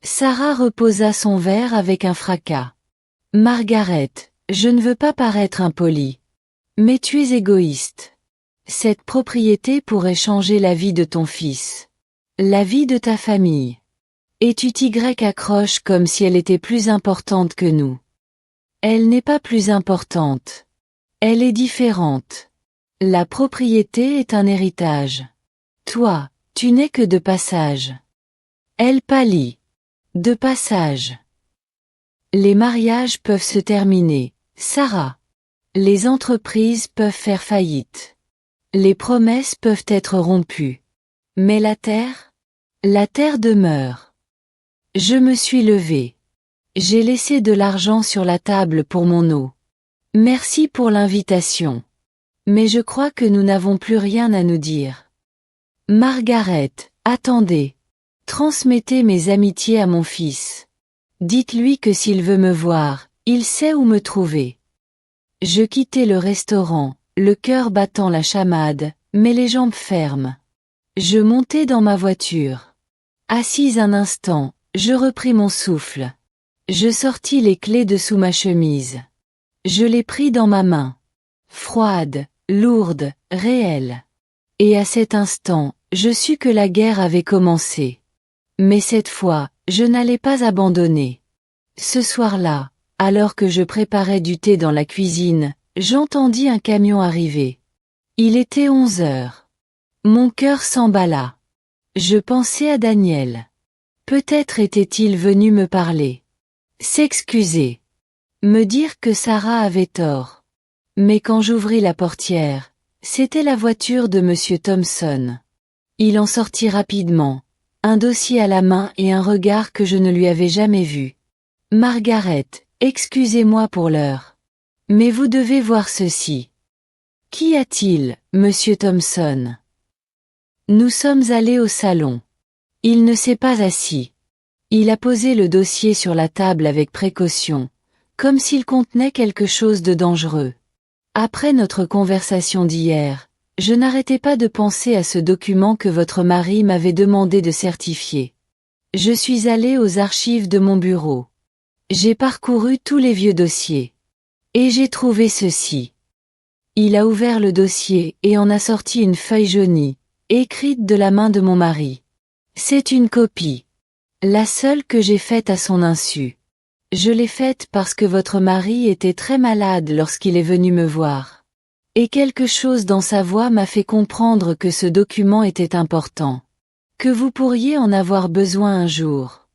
Sarah reposa son verre avec un fracas. Margaret, je ne veux pas paraître impolie. Mais tu es égoïste. Cette propriété pourrait changer la vie de ton fils. La vie de ta famille. Et tu t'y accroches comme si elle était plus importante que nous. Elle n'est pas plus importante. Elle est différente. La propriété est un héritage. Toi, tu n'es que de passage. Elle pâlit. De passage. Les mariages peuvent se terminer, Sarah. Les entreprises peuvent faire faillite. Les promesses peuvent être rompues. Mais la terre? La terre demeure. Je me suis levée. J'ai laissé de l'argent sur la table pour mon eau. Merci pour l'invitation. Mais je crois que nous n'avons plus rien à nous dire. Margaret, attendez. Transmettez mes amitiés à mon fils. Dites-lui que s'il veut me voir, il sait où me trouver. Je quittai le restaurant, le cœur battant la chamade, mais les jambes fermes. Je montai dans ma voiture. Assise un instant, je repris mon souffle. Je sortis les clés de sous ma chemise. Je les pris dans ma main. Froide, lourde, réelle. Et à cet instant, je sus que la guerre avait commencé. Mais cette fois, je n'allais pas abandonner. Ce soir-là, alors que je préparais du thé dans la cuisine, j'entendis un camion arriver. Il était 11 heures. Mon cœur s'emballa. Je pensai à Daniel. Peut-être était-il venu me parler. S'excuser. Me dire que Sarah avait tort. Mais quand j'ouvris la portière, c'était la voiture de Monsieur Thompson. Il en sortit rapidement, un dossier à la main et un regard que je ne lui avais jamais vu. Margaret, excusez-moi pour l'heure. Mais vous devez voir ceci. Qu'y a-t-il, Monsieur Thompson? Nous sommes allés au salon. Il ne s'est pas assis. Il a posé le dossier sur la table avec précaution, comme s'il contenait quelque chose de dangereux. Après notre conversation d'hier, je n'arrêtais pas de penser à ce document que votre mari m'avait demandé de certifier. Je suis allé aux archives de mon bureau. J'ai parcouru tous les vieux dossiers. Et j'ai trouvé ceci. Il a ouvert le dossier et en a sorti une feuille jaunie, écrite de la main de mon mari. C'est une copie. La seule que j'ai faite à son insu. Je l'ai faite parce que votre mari était très malade lorsqu'il est venu me voir. Et quelque chose dans sa voix m'a fait comprendre que ce document était important. Que vous pourriez en avoir besoin un jour.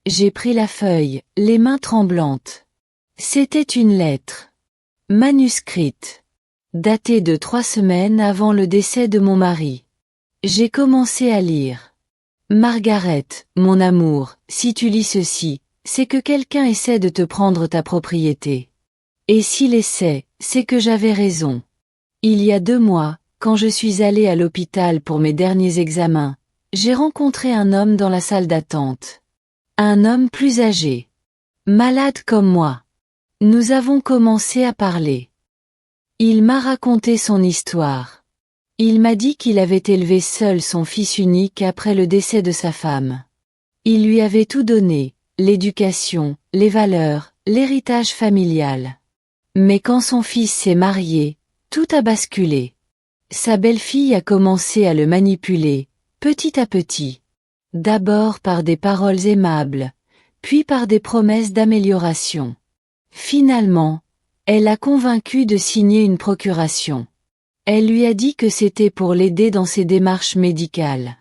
J'ai pris la feuille, les mains tremblantes. C'était une lettre. Manuscrite. Datée de 3 semaines avant le décès de mon mari. J'ai commencé à lire. Margaret, mon amour, si tu lis ceci, c'est que quelqu'un essaie de te prendre ta propriété. Et s'il essaie, c'est que j'avais raison. Il y a 2 mois, quand je suis allée à l'hôpital pour mes derniers examens, j'ai rencontré un homme dans la salle d'attente. Un homme plus âgé. Malade comme moi. Nous avons commencé à parler. Il m'a raconté son histoire. Il m'a dit qu'il avait élevé seul son fils unique après le décès de sa femme. Il lui avait tout donné, l'éducation, les valeurs, l'héritage familial. Mais quand son fils s'est marié, tout a basculé. Sa belle-fille a commencé à le manipuler, petit à petit. D'abord par des paroles aimables, puis par des promesses d'amélioration. Finalement, elle l'a convaincu de signer une procuration. Elle lui a dit que c'était pour l'aider dans ses démarches médicales.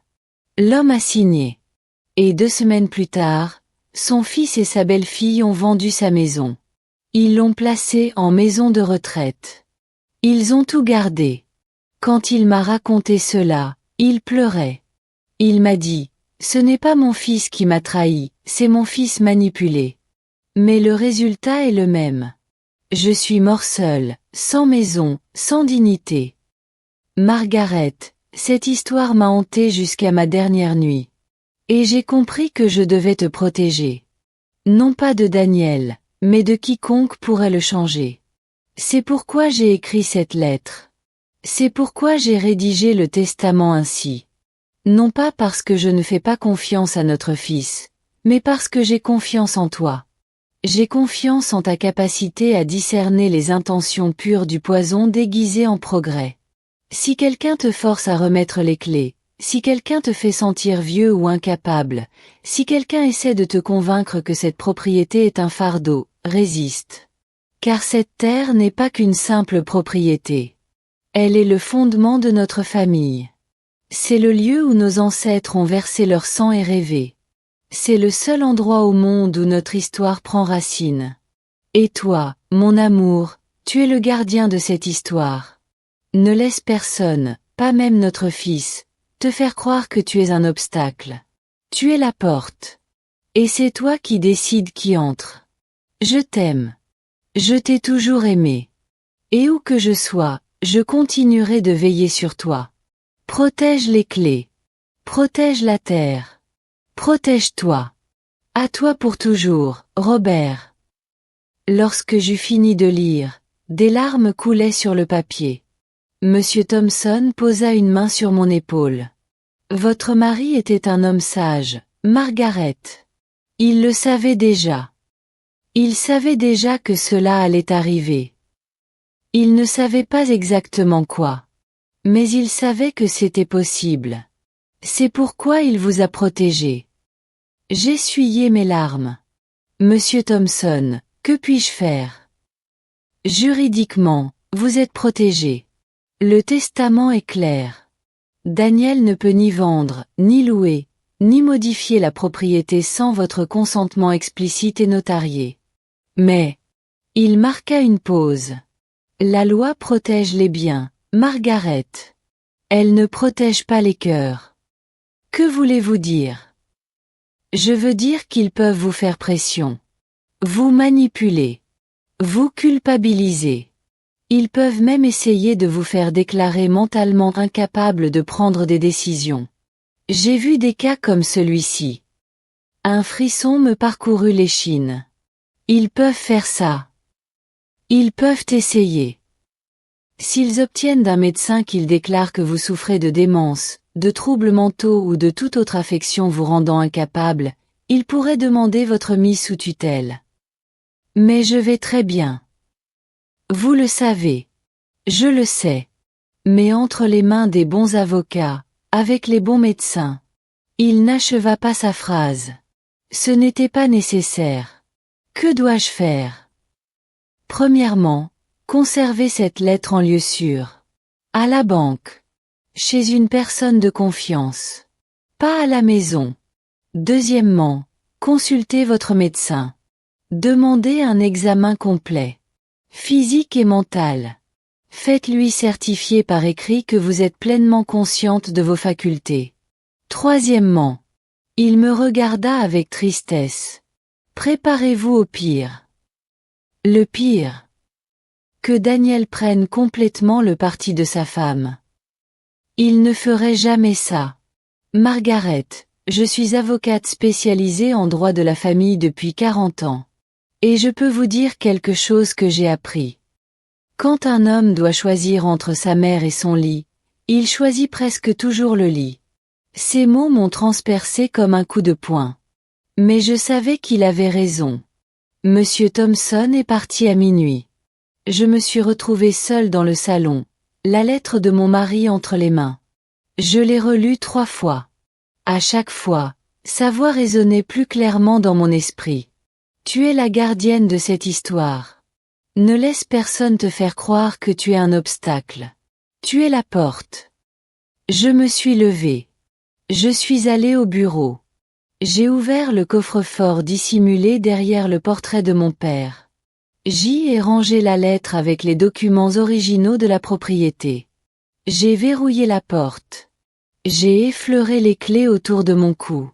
L'homme a signé. Et 2 semaines plus tard, son fils et sa belle-fille ont vendu sa maison. Ils l'ont placé en maison de retraite. Ils ont tout gardé. Quand il m'a raconté cela, il pleurait. Il m'a dit, ce n'est pas mon fils qui m'a trahi, c'est mon fils manipulé. Mais le résultat est le même. Je suis mort seul, sans maison, sans dignité. Margaret, cette histoire m'a hanté jusqu'à ma dernière nuit. Et j'ai compris que je devais te protéger. Non pas de Daniel, mais de quiconque pourrait le changer. C'est pourquoi j'ai écrit cette lettre. C'est pourquoi j'ai rédigé le testament ainsi. Non pas parce que je ne fais pas confiance à notre fils, mais parce que j'ai confiance en toi. J'ai confiance en ta capacité à discerner les intentions pures du poison déguisé en progrès. Si quelqu'un te force à remettre les clés, si quelqu'un te fait sentir vieux ou incapable, si quelqu'un essaie de te convaincre que cette propriété est un fardeau, résiste. Car cette terre n'est pas qu'une simple propriété. Elle est le fondement de notre famille. C'est le lieu où nos ancêtres ont versé leur sang et rêvé. C'est le seul endroit au monde où notre histoire prend racine. Et toi, mon amour, tu es le gardien de cette histoire. Ne laisse personne, pas même notre fils, te faire croire que tu es un obstacle. Tu es la porte. Et c'est toi qui décides qui entre. Je t'aime. Je t'ai toujours aimé. Et où que je sois, je continuerai de veiller sur toi. Protège les clés. Protège la terre. Protège-toi. À toi pour toujours, Robert. Lorsque j'eus fini de lire, des larmes coulaient sur le papier. Monsieur Thompson posa une main sur mon épaule. Votre mari était un homme sage, Margaret. Il le savait déjà. Il savait déjà que cela allait arriver. Il ne savait pas exactement quoi. Mais il savait que c'était possible. C'est pourquoi il vous a protégé. J'essuyai mes larmes. Monsieur Thompson, que puis-je faire? Juridiquement, vous êtes protégé. Le testament est clair. Daniel ne peut ni vendre, ni louer, ni modifier la propriété sans votre consentement explicite et notarié. Mais, il marqua une pause. La loi protège les biens, Margaret. Elle ne protège pas les cœurs. Que voulez-vous dire? Je veux dire qu'ils peuvent vous faire pression. Vous manipuler. Vous culpabiliser. Ils peuvent même essayer de vous faire déclarer mentalement incapable de prendre des décisions. J'ai vu des cas comme celui-ci. Un frisson me parcourut l'échine. Ils peuvent faire ça. Ils peuvent essayer. S'ils obtiennent d'un médecin qu'il déclare que vous souffrez de démence, de troubles mentaux ou de toute autre affection vous rendant incapable, ils pourraient demander votre mise sous tutelle. Mais je vais très bien. Vous le savez. Je le sais. Mais entre les mains des bons avocats, avec les bons médecins. Il n'acheva pas sa phrase. Ce n'était pas nécessaire. Que dois-je faire? Premièrement, conserver cette lettre en lieu sûr. À la banque. Chez une personne de confiance. Pas à la maison. Deuxièmement, consultez votre médecin. Demandez un examen complet. Physique et mental. Faites-lui certifier par écrit que vous êtes pleinement consciente de vos facultés. Troisièmement. Il me regarda avec tristesse. Préparez-vous au pire. Le pire. Que Daniel prenne complètement le parti de sa femme. Il ne ferait jamais ça. Margaret, je suis avocate spécialisée en droit de la famille depuis 40 ans. Et je peux vous dire quelque chose que j'ai appris. Quand un homme doit choisir entre sa mère et son lit, il choisit presque toujours le lit. Ces mots m'ont transpercé comme un coup de poing. Mais je savais qu'il avait raison. Monsieur Thompson est parti à minuit. Je me suis retrouvée seule dans le salon, la lettre de mon mari entre les mains. Je l'ai relue 3 fois. À chaque fois, sa voix résonnait plus clairement dans mon esprit. Tu es la gardienne de cette histoire. Ne laisse personne te faire croire que tu es un obstacle. Tu es la porte. Je me suis levée. Je suis allée au bureau. J'ai ouvert le coffre-fort dissimulé derrière le portrait de mon père. J'y ai rangé la lettre avec les documents originaux de la propriété. J'ai verrouillé la porte. J'ai effleuré les clés autour de mon cou.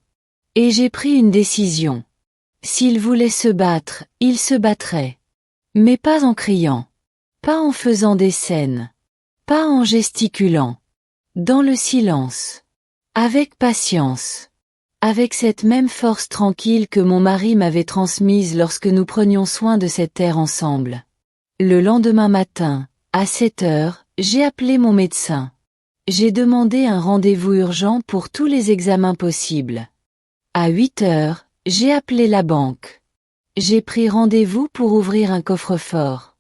Et j'ai pris une décision. S'il voulait se battre, il se battrait. Mais pas en criant. Pas en faisant des scènes. Pas en gesticulant. Dans le silence. Avec patience. Avec cette même force tranquille que mon mari m'avait transmise lorsque nous prenions soin de cette terre ensemble. Le lendemain matin, à 7 heures, j'ai appelé mon médecin. J'ai demandé un rendez-vous urgent pour tous les examens possibles. À 8 heures, j'ai appelé la banque. J'ai pris rendez-vous pour ouvrir un coffre-fort.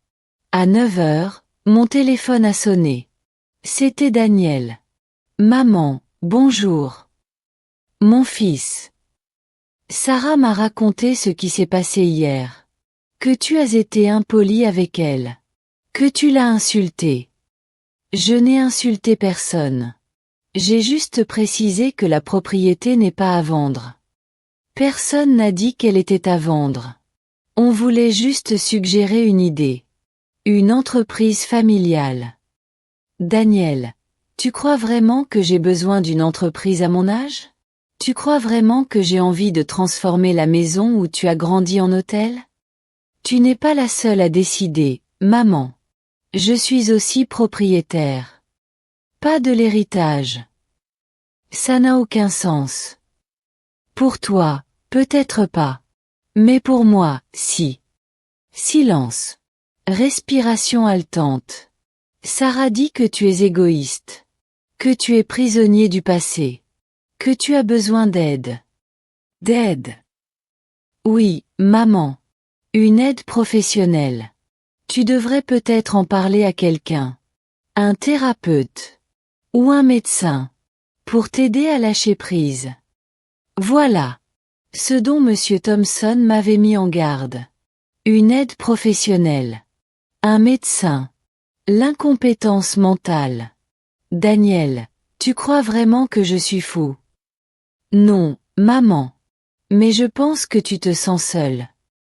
À 9 heures, mon téléphone a sonné. C'était Daniel. Maman, bonjour. Mon fils. Sarah m'a raconté ce qui s'est passé hier. Que tu as été impoli avec elle. Que tu l'as insultée. Je n'ai insulté personne. J'ai juste précisé que la propriété n'est pas à vendre. Personne n'a dit qu'elle était à vendre. On voulait juste suggérer une idée. Une entreprise familiale. Daniel, tu crois vraiment que j'ai besoin d'une entreprise à mon âge? Tu crois vraiment que j'ai envie de transformer la maison où tu as grandi en hôtel? Tu n'es pas la seule à décider, maman. Je suis aussi propriétaire. Pas de l'héritage. Ça n'a aucun sens. Pour toi, Peut-être pas. Mais pour moi, si. Silence. Respiration haletante. Sarah dit que tu es égoïste. Que tu es prisonnier du passé. Que tu as besoin d'aide. D'aide. Oui, maman. Une aide professionnelle. Tu devrais peut-être en parler à quelqu'un. Un thérapeute. Ou un médecin. Pour t'aider à lâcher prise. Voilà. Ce dont Monsieur Thompson m'avait mis en garde. Une aide professionnelle. Un médecin. L'incompétence mentale. Daniel, tu crois vraiment que je suis fou? Non, maman. Mais je pense que tu te sens seul.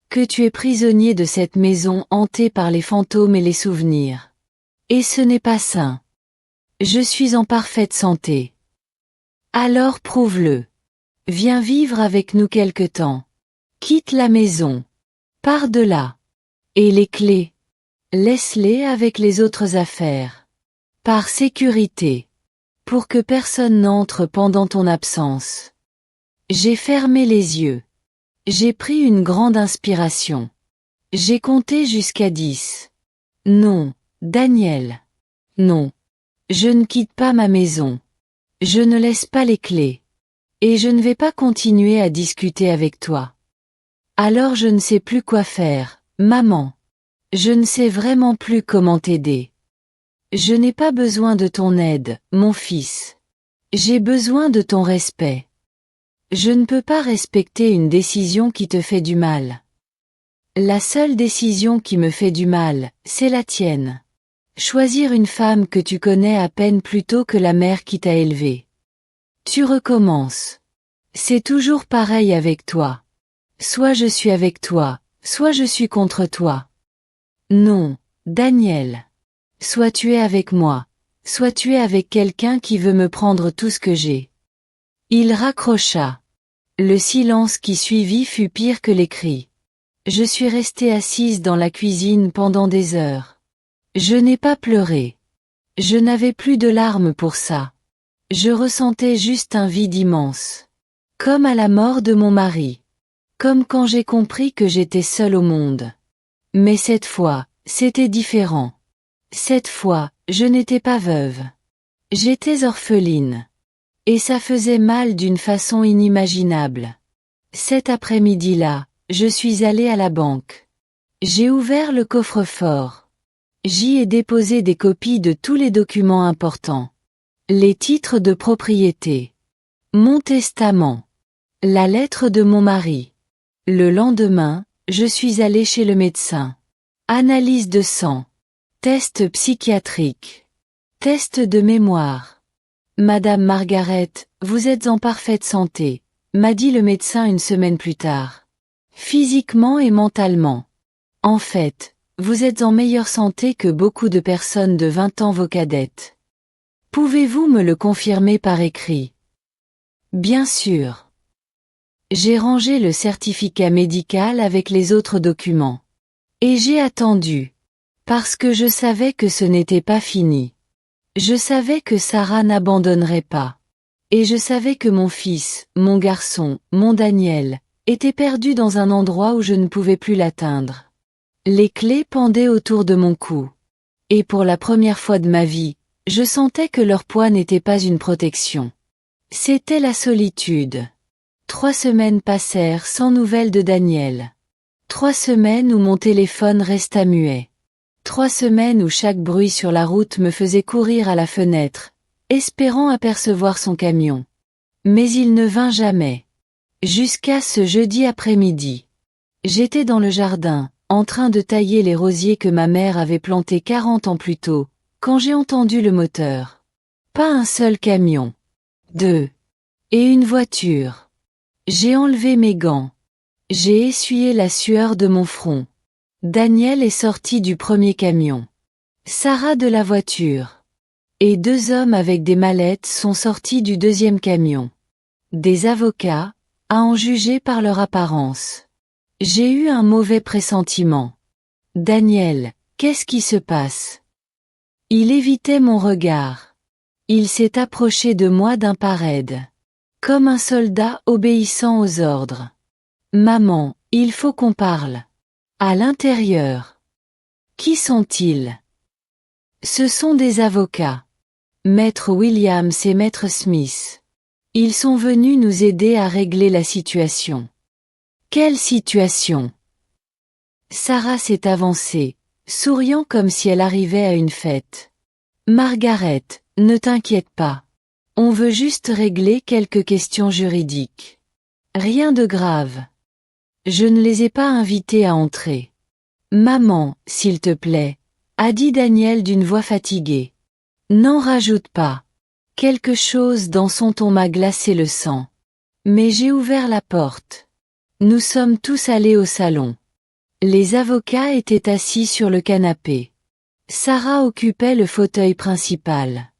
Que tu es prisonnier de cette maison hantée par les fantômes et les souvenirs. Et ce n'est pas sain. Je suis en parfaite santé. Alors prouve-le. Viens vivre avec nous quelque temps. Quitte la maison. Pars de là. Et les clés? Laisse-les avec les autres affaires. Par sécurité. Pour que personne n'entre pendant ton absence. J'ai fermé les yeux. J'ai pris une grande inspiration. J'ai compté jusqu'à 10. Non, Daniel. Non. Je ne quitte pas ma maison. Je ne laisse pas les clés. Et je ne vais pas continuer à discuter avec toi. Alors je ne sais plus quoi faire, maman. Je ne sais vraiment plus comment t'aider. Je n'ai pas besoin de ton aide, mon fils. J'ai besoin de ton respect. Je ne peux pas respecter une décision qui te fait du mal. La seule décision qui me fait du mal, c'est la tienne. Choisir une femme que tu connais à peine plutôt que la mère qui t'a élevé. Tu recommences. C'est toujours pareil avec toi. Soit je suis avec toi, soit je suis contre toi. Non, Daniel. Soit tu es avec moi, soit tu es avec quelqu'un qui veut me prendre tout ce que j'ai. Il raccrocha. Le silence qui suivit fut pire que les cris. Je suis restée assise dans la cuisine pendant des heures. Je n'ai pas pleuré. Je n'avais plus de larmes pour ça. Je ressentais juste un vide immense. Comme à la mort de mon mari. Comme quand j'ai compris que j'étais seule au monde. Mais cette fois, c'était différent. Cette fois, je n'étais pas veuve. J'étais orpheline. Et ça faisait mal d'une façon inimaginable. Cet après-midi-là, je suis allée à la banque. J'ai ouvert le coffre-fort. J'y ai déposé des copies de tous les documents importants. Les titres de propriété. Mon testament. La lettre de mon mari. Le lendemain, je suis allée chez le médecin. Analyse de sang. Test psychiatrique. Test de mémoire. Madame Margaret, vous êtes en parfaite santé, m'a dit le médecin une semaine plus tard. Physiquement et mentalement. En fait, vous êtes en meilleure santé que beaucoup de personnes de 20 ans vos cadettes. Pouvez-vous me le confirmer par écrit? Bien sûr. J'ai rangé le certificat médical avec les autres documents. Et j'ai attendu. Parce que je savais que ce n'était pas fini. Je savais que Sarah n'abandonnerait pas. Et je savais que mon fils, mon garçon, mon Daniel, était perdu dans un endroit où je ne pouvais plus l'atteindre. Les clés pendaient autour de mon cou. Et pour la première fois de ma vie, je sentais que leur poids n'était pas une protection. C'était la solitude. 3 semaines passèrent sans nouvelles de Daniel. 3 semaines où mon téléphone resta muet. 3 semaines où chaque bruit sur la route me faisait courir à la fenêtre, espérant apercevoir son camion. Mais il ne vint jamais. Jusqu'à ce jeudi après-midi. J'étais dans le jardin, en train de tailler les rosiers que ma mère avait plantés 40 ans plus tôt, quand j'ai entendu le moteur. Pas un seul camion. 2. Et une voiture. J'ai enlevé mes gants. J'ai essuyé la sueur de mon front. Daniel est sorti du premier camion. Sarah de la voiture. Et 2 hommes avec des mallettes sont sortis du deuxième camion. Des avocats, à en juger par leur apparence. J'ai eu un mauvais pressentiment. Daniel, qu'est-ce qui se passe? Il évitait mon regard. Il s'est approché de moi d'un pas raide. Comme un soldat obéissant aux ordres. Maman, il faut qu'on parle. À l'intérieur. Qui sont-ils? Ce sont des avocats. Maître Williams et Maître Smith. Ils sont venus nous aider à régler la situation. Quelle situation? Sarah s'est avancée, souriant comme si elle arrivait à une fête. Margaret, ne t'inquiète pas. On veut juste régler quelques questions juridiques. Rien de grave. Je ne les ai pas invités à entrer. Maman, s'il te plaît, a dit Daniel d'une voix fatiguée. N'en rajoute pas. Quelque chose dans son ton m'a glacé le sang. Mais j'ai ouvert la porte. Nous sommes tous allés au salon. Les avocats étaient assis sur le canapé. Sarah occupait le fauteuil principal.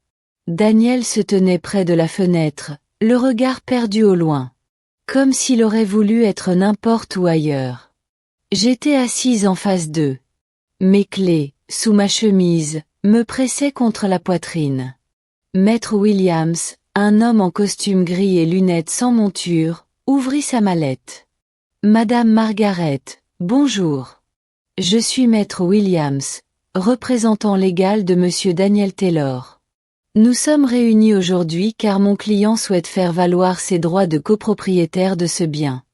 Daniel se tenait près de la fenêtre, le regard perdu au loin. Comme s'il aurait voulu être n'importe où ailleurs. J'étais assise en face d'eux. Mes clés, sous ma chemise, me pressaient contre la poitrine. Maître Williams, un homme en costume gris et lunettes sans monture, ouvrit sa mallette. Madame Margaret, bonjour. Je suis Maître Williams, représentant légal de Monsieur Daniel Taylor. Nous sommes réunis aujourd'hui car mon client souhaite faire valoir ses droits de copropriétaire de ce bien.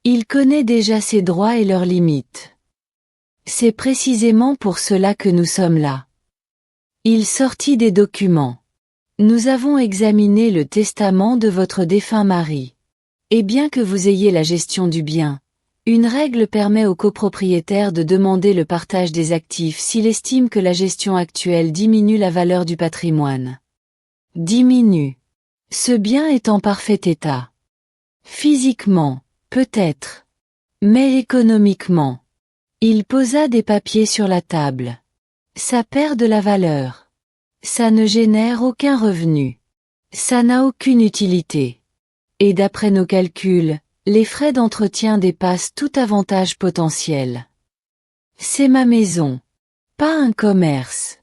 Il connaît déjà ses droits et leurs limites. C'est précisément pour cela que nous sommes là. Il sortit des documents. Nous avons examiné le testament de votre défunt mari. Et bien que vous ayez la gestion du bien, une règle permet au copropriétaire de demander le partage des actifs s'il estime que la gestion actuelle diminue la valeur du patrimoine. Diminue. Ce bien est en parfait état. Physiquement, peut-être. Mais économiquement. Il posa des papiers sur la table. Ça perd de la valeur. Ça ne génère aucun revenu. Ça n'a aucune utilité. Et d'après nos calculs, les frais d'entretien dépassent tout avantage potentiel. C'est ma maison. Pas un commerce.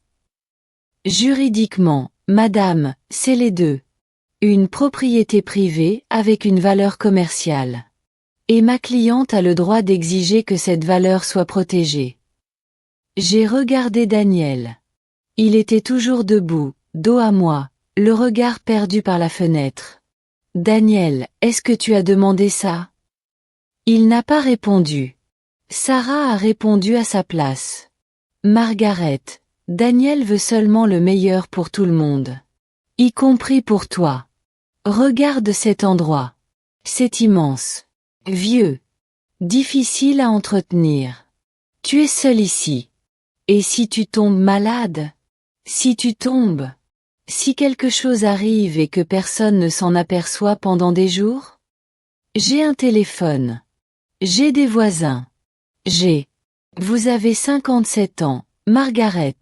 Juridiquement, madame, c'est les deux. Une propriété privée avec une valeur commerciale. Et ma cliente a le droit d'exiger que cette valeur soit protégée. J'ai regardé Daniel. Il était toujours debout, dos à moi, le regard perdu par la fenêtre. Daniel, est-ce que tu as demandé ça? Il n'a pas répondu. Sarah a répondu à sa place. Margaret, Daniel veut seulement le meilleur pour tout le monde. Y compris pour toi. Regarde cet endroit. C'est immense. Vieux. Difficile à entretenir. Tu es seul ici. Et si tu tombes malade? Si tu tombes? Si quelque chose arrive et que personne ne s'en aperçoit pendant des jours? J'ai un téléphone. J'ai des voisins. Vous avez 57 ans, Margaret.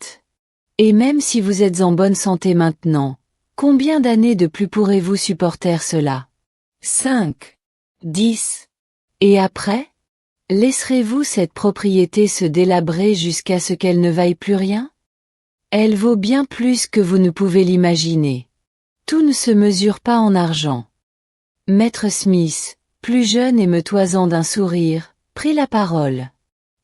Et même si vous êtes en bonne santé maintenant, combien d'années de plus pourrez-vous supporter cela? 5. 10. Et après? Laisserez-vous cette propriété se délabrer jusqu'à ce qu'elle ne vaille plus rien? Elle vaut bien plus que vous ne pouvez l'imaginer. Tout ne se mesure pas en argent. Maître Smith, plus jeune et me toisant d'un sourire, prit la parole.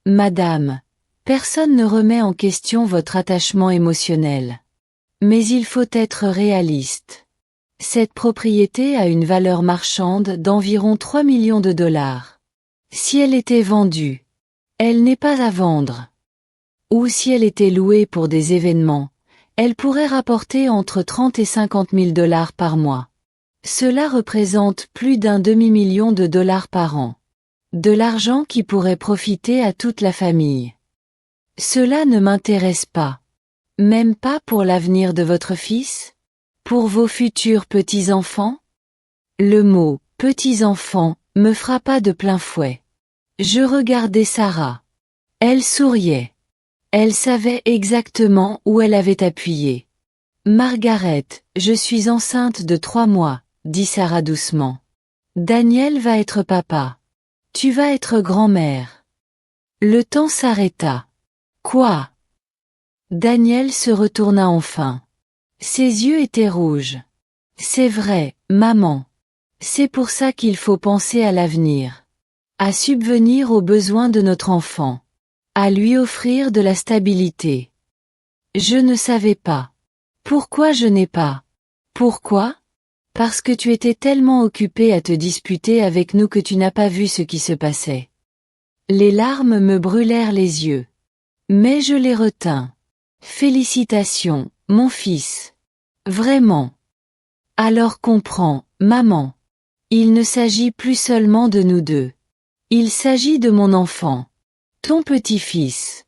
Madame, personne ne remet en question votre attachement émotionnel. Mais il faut être réaliste. Cette propriété a une valeur marchande d'environ 3 millions de dollars. Si elle était vendue, elle n'est pas à vendre. Ou si elle était louée pour des événements, elle pourrait rapporter entre 30 et 50 000 dollars par mois. Cela représente plus d'un demi-million de dollars par an. De l'argent qui pourrait profiter à toute la famille. Cela ne m'intéresse pas. Même pas pour l'avenir de votre fils? Pour vos futurs petits-enfants? Le mot « petits-enfants » me frappa de plein fouet. Je regardais Sarah. Elle souriait. Elle savait exactement où elle avait appuyé. Margaret, je suis enceinte de 3 mois, dit Sarah doucement. Daniel va être papa. Tu vas être grand-mère. Le temps s'arrêta. Quoi? Daniel se retourna enfin. Ses yeux étaient rouges. C'est vrai, maman. C'est pour ça qu'il faut penser à l'avenir. à subvenir aux besoins de notre enfant, à lui offrir de la stabilité. Je ne savais pas. Pourquoi je n'ai pas? Pourquoi? Parce que tu étais tellement occupé à te disputer avec nous que tu n'as pas vu ce qui se passait. Les larmes me brûlèrent les yeux. Mais je les retins. Félicitations, mon fils. Vraiment. Alors comprends, maman. Il ne s'agit plus seulement de nous deux. Il s'agit de mon enfant. Ton petit-fils.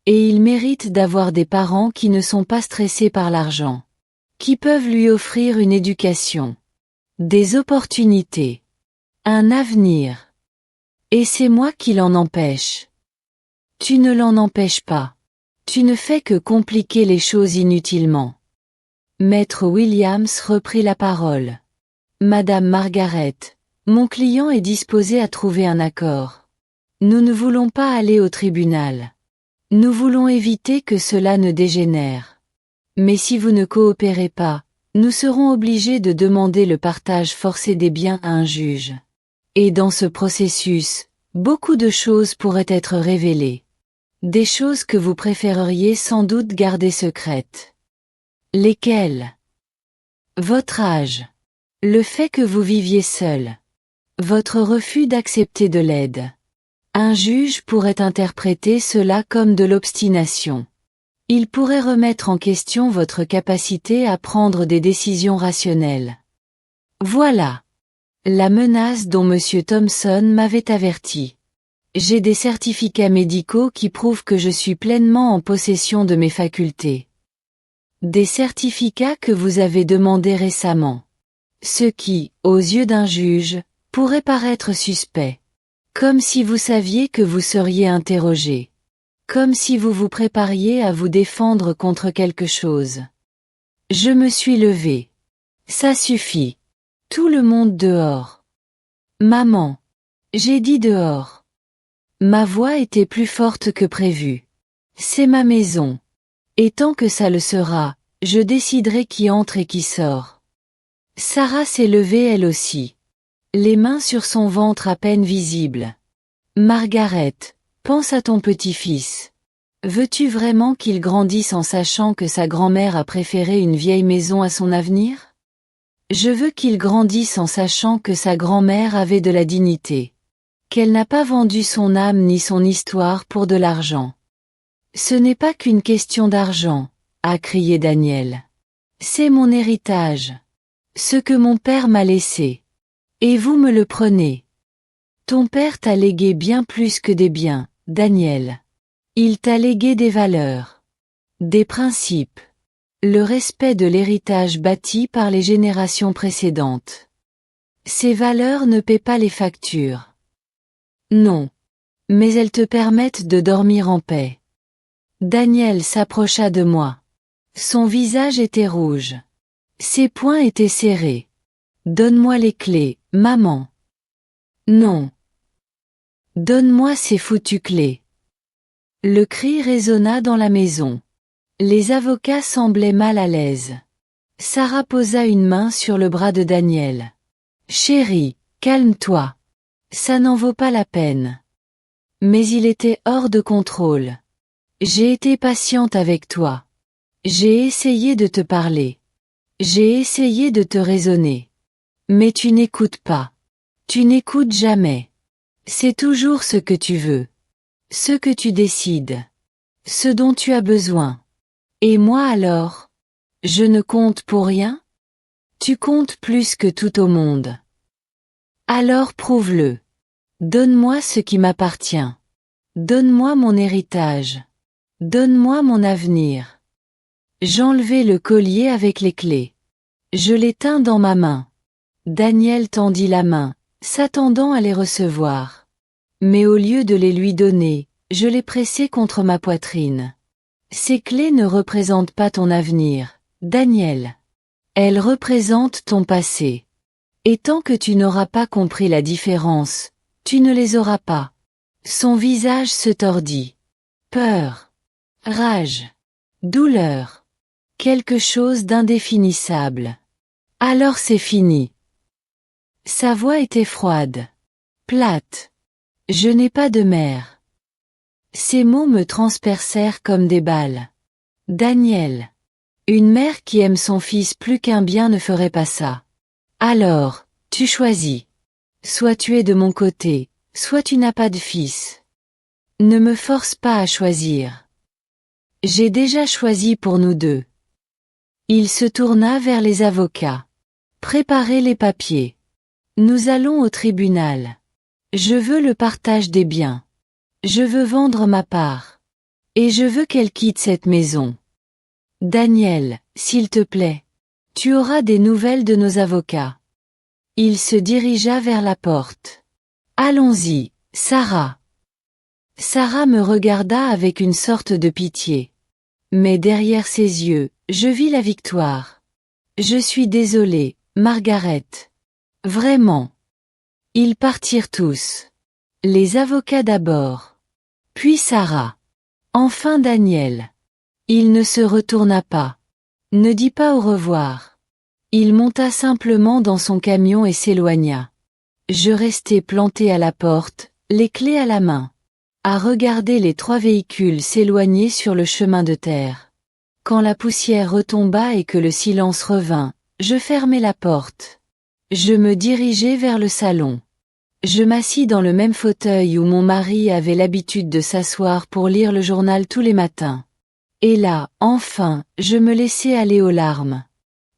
Et il mérite d'avoir des parents qui ne sont pas stressés par l'argent. Qui peuvent lui offrir une éducation. Des opportunités. Un avenir. Et c'est moi qui l'en empêche. Tu ne l'en empêches pas. Tu ne fais que compliquer les choses inutilement. Maître Williams reprit la parole. Madame Margaret, mon client est disposé à trouver un accord. Nous ne voulons pas aller au tribunal. Nous voulons éviter que cela ne dégénère. Mais si vous ne coopérez pas, nous serons obligés de demander le partage forcé des biens à un juge. Et dans ce processus, beaucoup de choses pourraient être révélées. Des choses que vous préféreriez sans doute garder secrètes. Lesquelles? Votre âge. Le fait que vous viviez seul. Votre refus d'accepter de l'aide. Un juge pourrait interpréter cela comme de l'obstination. Il pourrait remettre en question votre capacité à prendre des décisions rationnelles. Voilà. La menace dont M. Thompson m'avait averti. J'ai des certificats médicaux qui prouvent que je suis pleinement en possession de mes facultés. Des certificats que vous avez demandés récemment. Ce qui, aux yeux d'un juge, pourrait paraître suspect. Comme si vous saviez que vous seriez interrogé. Comme si vous vous prépariez à vous défendre contre quelque chose. Je me suis levé. Ça suffit. Tout le monde dehors. Maman. J'ai dit dehors. Ma voix était plus forte que prévu. C'est ma maison. Et tant que ça le sera, je déciderai qui entre et qui sort. Sarah s'est levée elle aussi. Les mains sur son ventre à peine visibles. Margaret, pense à ton petit-fils. Veux-tu vraiment qu'il grandisse en sachant que sa grand-mère a préféré une vieille maison à son avenir? Je veux qu'il grandisse en sachant que sa grand-mère avait de la dignité. Qu'elle n'a pas vendu son âme ni son histoire pour de l'argent. Ce n'est pas qu'une question d'argent, a crié Daniel. C'est mon héritage. Ce que mon père m'a laissé. Et vous me le prenez. Ton père t'a légué bien plus que des biens, Daniel. Il t'a légué des valeurs. Des principes. Le respect de l'héritage bâti par les générations précédentes. Ces valeurs ne paient pas les factures. Non. Mais elles te permettent de dormir en paix. Daniel s'approcha de moi. Son visage était rouge. Ses poings étaient serrés. Donne-moi les clés, maman. Non. Donne-moi ces foutues clés. Le cri résonna dans la maison. Les avocats semblaient mal à l'aise. Sarah posa une main sur le bras de Daniel. Chérie, calme-toi. Ça n'en vaut pas la peine. Mais il était hors de contrôle. J'ai été patiente avec toi. J'ai essayé de te parler. J'ai essayé de te raisonner. Mais tu n'écoutes pas. Tu n'écoutes jamais. C'est toujours ce que tu veux. Ce que tu décides. Ce dont tu as besoin. Et moi alors? Je ne compte pour rien? Tu comptes plus que tout au monde. Alors prouve-le. Donne-moi ce qui m'appartient. Donne-moi mon héritage. Donne-moi mon avenir. J'enlevai le collier avec les clés. Je les tins dans ma main. Daniel tendit la main, s'attendant à les recevoir. Mais au lieu de les lui donner, je les pressai contre ma poitrine. Ces clés ne représentent pas ton avenir, Daniel. Elles représentent ton passé. Et tant que tu n'auras pas compris la différence, tu ne les auras pas. Son visage se tordit. Peur. Rage. Douleur. Quelque chose d'indéfinissable. Alors c'est fini. Sa voix était froide. Plate. Je n'ai pas de mère. Ces mots me transpercèrent comme des balles. Daniel. Une mère qui aime son fils plus qu'un bien ne ferait pas ça. Alors, tu choisis. Soit tu es de mon côté, soit tu n'as pas de fils. Ne me force pas à choisir. J'ai déjà choisi pour nous deux. Il se tourna vers les avocats. Préparez les papiers. Nous allons au tribunal. Je veux le partage des biens. Je veux vendre ma part. Et je veux qu'elle quitte cette maison. Daniel, s'il te plaît. Tu auras des nouvelles de nos avocats. Il se dirigea vers la porte. Allons-y, Sarah. Sarah me regarda avec une sorte de pitié. Mais derrière ses yeux, je vis la victoire. Je suis désolée, Margaret. Vraiment. Ils partirent tous. Les avocats d'abord. Puis Sarah. Enfin Daniel. Il ne se retourna pas. Ne dit pas au revoir. Il monta simplement dans son camion et s'éloigna. Je restai plantée à la porte, les clés à la main, à regarder les 3 véhicules s'éloigner sur le chemin de terre. Quand la poussière retomba et que le silence revint, je fermai la porte. Je me dirigeai vers le salon. Je m'assis dans le même fauteuil où mon mari avait l'habitude de s'asseoir pour lire le journal tous les matins. Et là, enfin, je me laissai aller aux larmes.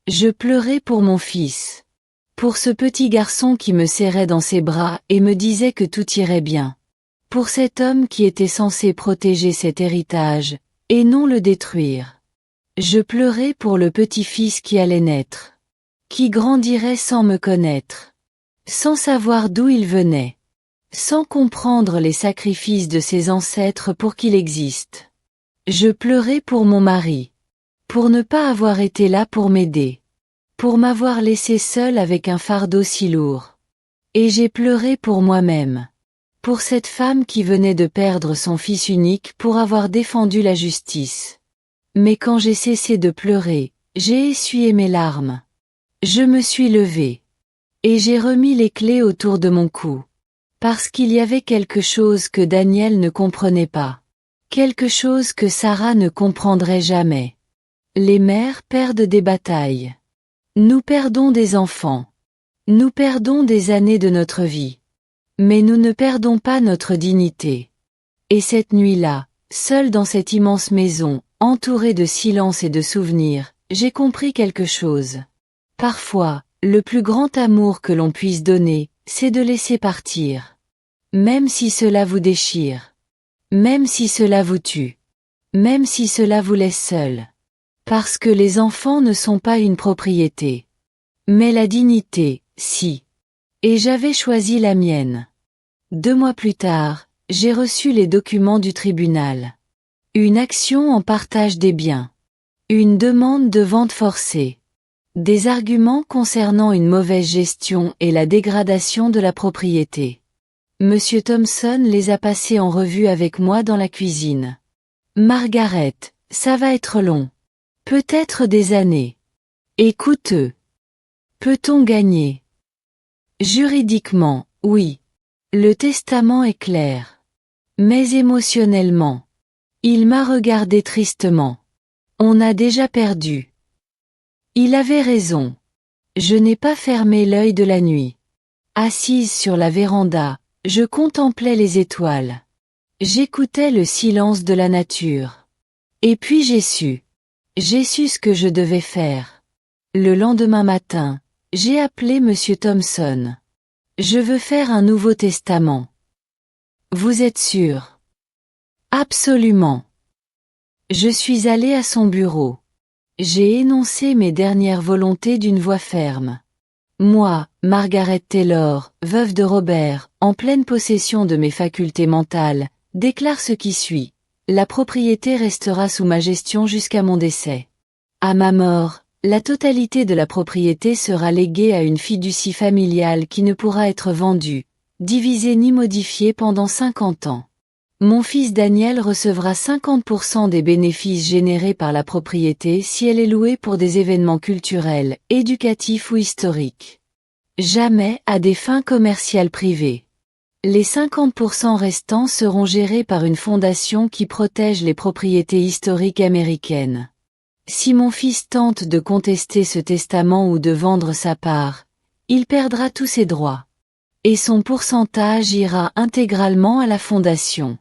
Je pleurais pour mon fils. Pour ce petit garçon qui me serrait dans ses bras et me disait que tout irait bien. Pour cet homme qui était censé protéger cet héritage, et non le détruire. Je pleurais pour le petit-fils qui allait naître. Qui grandirait sans me connaître. Sans savoir d'où il venait. Sans comprendre les sacrifices de ses ancêtres pour qu'il existe. Je pleurais pour mon mari. Pour ne pas avoir été là pour m'aider. Pour m'avoir laissé seule avec un fardeau si lourd. Et j'ai pleuré pour moi-même. Pour cette femme qui venait de perdre son fils unique pour avoir défendu la justice. Mais quand j'ai cessé de pleurer, j'ai essuyé mes larmes. Je me suis levée. Et j'ai remis les clés autour de mon cou. Parce qu'il y avait quelque chose que Daniel ne comprenait pas. Quelque chose que Sarah ne comprendrait jamais. Les mères perdent des batailles. Nous perdons des enfants. Nous perdons des années de notre vie. Mais nous ne perdons pas notre dignité. Et cette nuit-là, seule dans cette immense maison, entourée de silence et de souvenirs, j'ai compris quelque chose. Parfois, le plus grand amour que l'on puisse donner, c'est de laisser partir. Même si cela vous déchire. Même si cela vous tue. Même si cela vous laisse seul. Parce que les enfants ne sont pas une propriété. Mais la dignité, si. Et j'avais choisi la mienne. 2 mois plus tard, j'ai reçu les documents du tribunal. Une action en partage des biens. Une demande de vente forcée. Des arguments concernant une mauvaise gestion et la dégradation de la propriété. Monsieur Thompson les a passés en revue avec moi dans la cuisine. Margaret, ça va être long. Peut-être des années. Et coûteux. Peut-on gagner? Juridiquement, oui. Le testament est clair. Mais émotionnellement. Il m'a regardé tristement. On a déjà perdu. Il avait raison. Je n'ai pas fermé l'œil de la nuit. Assise sur la véranda, je contemplais les étoiles. J'écoutais le silence de la nature. Et puis j'ai su. J'ai su ce que je devais faire. Le lendemain matin, j'ai appelé Monsieur Thompson. Je veux faire un nouveau testament. Vous êtes sûr? Absolument. Je suis allé à son bureau. J'ai énoncé mes dernières volontés d'une voix ferme. Moi, Margaret Taylor, veuve de Robert, en pleine possession de mes facultés mentales, déclare ce qui suit. La propriété restera sous ma gestion jusqu'à mon décès. À ma mort, la totalité de la propriété sera léguée à une fiducie familiale qui ne pourra être vendue, divisée ni modifiée pendant 50 ans. Mon fils Daniel recevra 50% des bénéfices générés par la propriété si elle est louée pour des événements culturels, éducatifs ou historiques. Jamais à des fins commerciales privées. Les 50% restants seront gérés par une fondation qui protège les propriétés historiques américaines. Si mon fils tente de contester ce testament ou de vendre sa part, il perdra tous ses droits. Et son pourcentage ira intégralement à la fondation.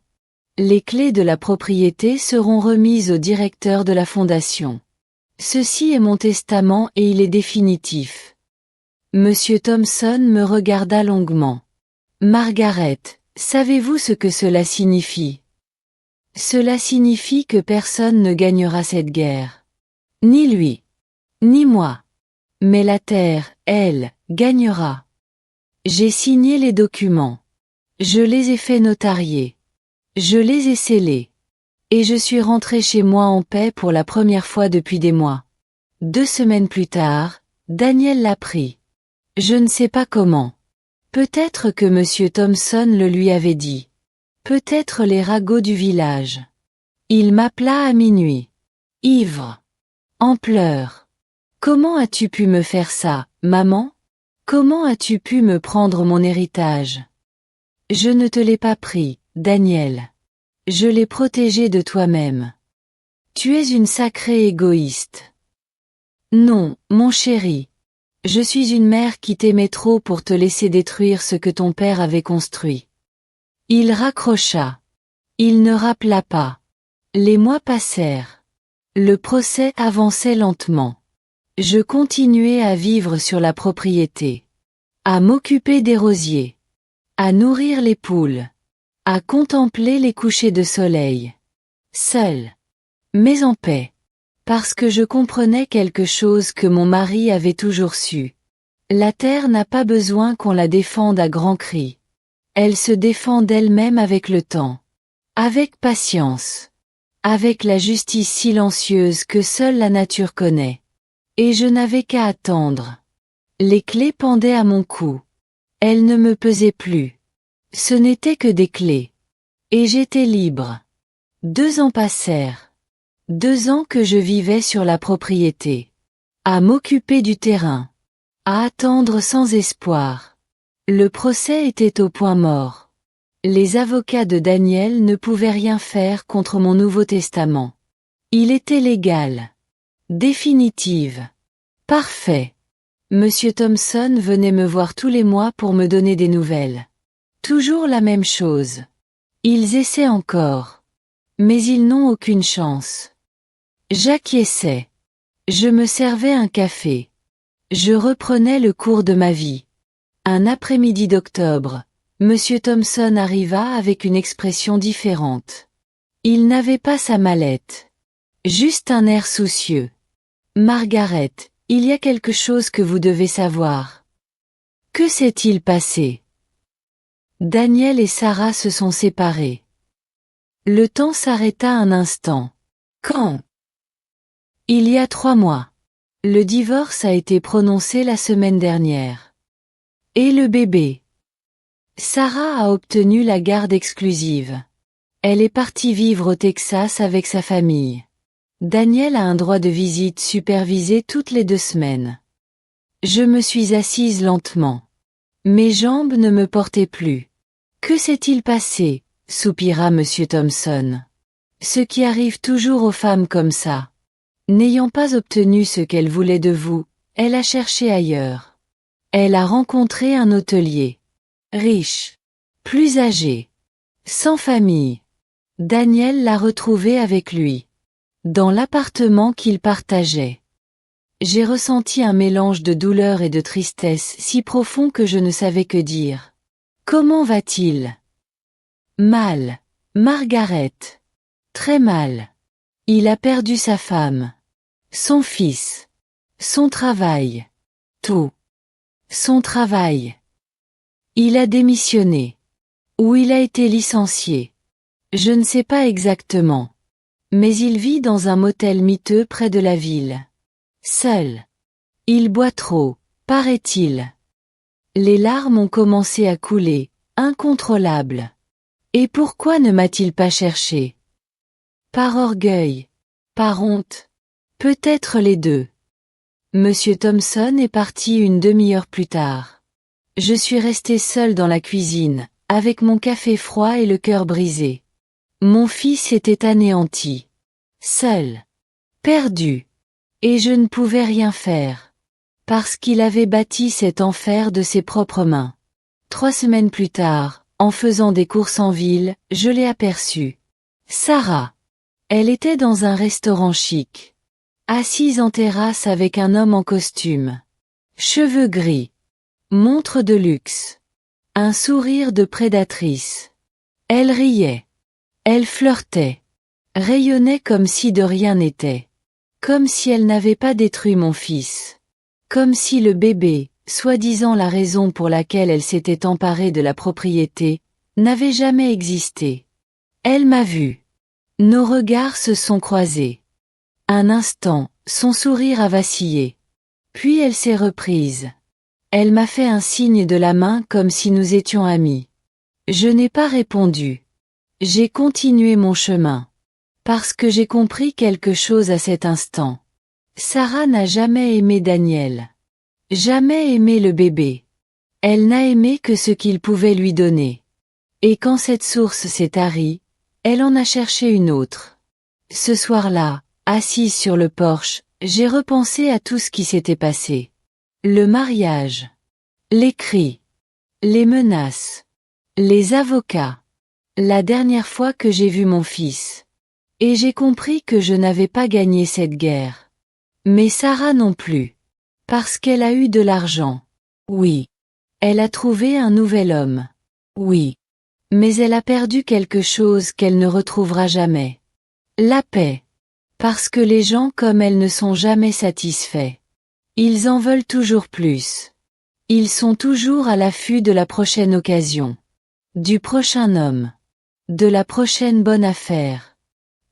Les clés de la propriété seront remises au directeur de la fondation. Ceci est mon testament et il est définitif. Monsieur Thompson me regarda longuement. Margaret, savez-vous ce que cela signifie? Cela signifie que personne ne gagnera cette guerre. Ni lui. Ni moi. Mais la terre, elle, gagnera. J'ai signé les documents. Je les ai fait notarier. Je les ai scellés. Et je suis rentré chez moi en paix pour la première fois depuis des mois. 2 semaines plus tard, Daniel l'apprit. Je ne sais pas comment. Peut-être que Monsieur Thompson le lui avait dit. Peut-être les ragots du village. Il m'appela à minuit. Ivre. En pleurs. Comment as-tu pu me faire ça, maman? Comment as-tu pu me prendre mon héritage? Je ne te l'ai pas pris, Daniel. Je l'ai protégé de toi-même. Tu es une sacrée égoïste. Non, mon chéri. Je suis une mère qui t'aimait trop pour te laisser détruire ce que ton père avait construit. Il raccrocha. Il ne rappela pas. Les mois passèrent. Le procès avançait lentement. Je continuais à vivre sur la propriété. À m'occuper des rosiers. À nourrir les poules. À contempler les couchers de soleil. Seul. Mais en paix. Parce que je comprenais quelque chose que mon mari avait toujours su. La terre n'a pas besoin qu'on la défende à grands cris. Elle se défend d'elle-même avec le temps. Avec patience. Avec la justice silencieuse que seule la nature connaît. Et je n'avais qu'à attendre. Les clés pendaient à mon cou. Elles ne me pesaient plus. Ce n'étaient que des clés. Et j'étais libre. 2 ans passèrent. 2 ans que je vivais sur la propriété. À m'occuper du terrain. À attendre sans espoir. Le procès était au point mort. Les avocats de Daniel ne pouvaient rien faire contre mon Nouveau Testament. Il était légal. Définitive. Parfait. Monsieur Thompson venait me voir tous les mois pour me donner des nouvelles. Toujours la même chose. Ils essaient encore. Mais ils n'ont aucune chance. J'acquiesçais. Je me servais un café. Je reprenais le cours de ma vie. Un après-midi d'octobre, Monsieur Thompson arriva avec une expression différente. Il n'avait pas sa mallette. Juste un air soucieux. Margaret, il y a quelque chose que vous devez savoir. Que s'est-il passé? Daniel et Sarah se sont séparés. Le temps s'arrêta un instant. Quand? Il y a 3 mois. Le divorce a été prononcé la semaine dernière. Et le bébé? Sarah a obtenu la garde exclusive. Elle est partie vivre au Texas avec sa famille. Daniel a un droit de visite supervisé toutes les 2 semaines. Je me suis assise lentement. Mes jambes ne me portaient plus. Que s'est-il passé? Soupira Monsieur Thompson. Ce qui arrive toujours aux femmes comme ça. N'ayant pas obtenu ce qu'elle voulait de vous, elle a cherché ailleurs. Elle a rencontré un hôtelier. Riche. Plus âgé. Sans famille. Daniel l'a retrouvé avec lui. Dans l'appartement qu'ils partageaient. J'ai ressenti un mélange de douleur et de tristesse si profond que je ne savais que dire. Comment va-t-il? Mal. Margaret. Très mal. Il a perdu sa femme. Son fils. Son travail. Tout. Son travail. Il a démissionné. Ou il a été licencié. Je ne sais pas exactement. Mais il vit dans un motel miteux près de la ville. Seul. Il boit trop, paraît-il. Les larmes ont commencé à couler, incontrôlables. Et pourquoi ne m'a-t-il pas cherché? Par orgueil. Par honte. Peut-être les deux. Monsieur Thompson est parti une demi-heure plus tard. Je suis restée seule dans la cuisine, avec mon café froid et le cœur brisé. Mon fils était anéanti. Seul. Perdu. Et je ne pouvais rien faire. Parce qu'il avait bâti cet enfer de ses propres mains. 3 semaines plus tard, en faisant des courses en ville, je l'ai aperçue. Sarah. Elle était dans un restaurant chic. Assise en terrasse avec un homme en costume. Cheveux gris. Montre de luxe. Un sourire de prédatrice. Elle riait. Elle flirtait. Rayonnait comme si de rien n'était. Comme si elle n'avait pas détruit mon fils. Comme si le bébé, soi-disant la raison pour laquelle elle s'était emparée de la propriété, n'avait jamais existé. Elle m'a vu. Nos regards se sont croisés. Un instant, son sourire a vacillé. Puis elle s'est reprise. Elle m'a fait un signe de la main comme si nous étions amis. Je n'ai pas répondu. J'ai continué mon chemin. Parce que j'ai compris quelque chose à cet instant. Sarah n'a jamais aimé Daniel. Jamais aimé le bébé. Elle n'a aimé que ce qu'il pouvait lui donner. Et quand cette source s'est tarie, elle en a cherché une autre. Ce soir-là, assise sur le porche, j'ai repensé à tout ce qui s'était passé. Le mariage. Les cris. Les menaces. Les avocats. La dernière fois que j'ai vu mon fils. Et j'ai compris que je n'avais pas gagné cette guerre. Mais Sarah non plus. Parce qu'elle a eu de l'argent. Oui. Elle a trouvé un nouvel homme. Oui. Mais elle a perdu quelque chose qu'elle ne retrouvera jamais. La paix. Parce que les gens comme elle ne sont jamais satisfaits. Ils en veulent toujours plus. Ils sont toujours à l'affût de la prochaine occasion. Du prochain homme. De la prochaine bonne affaire.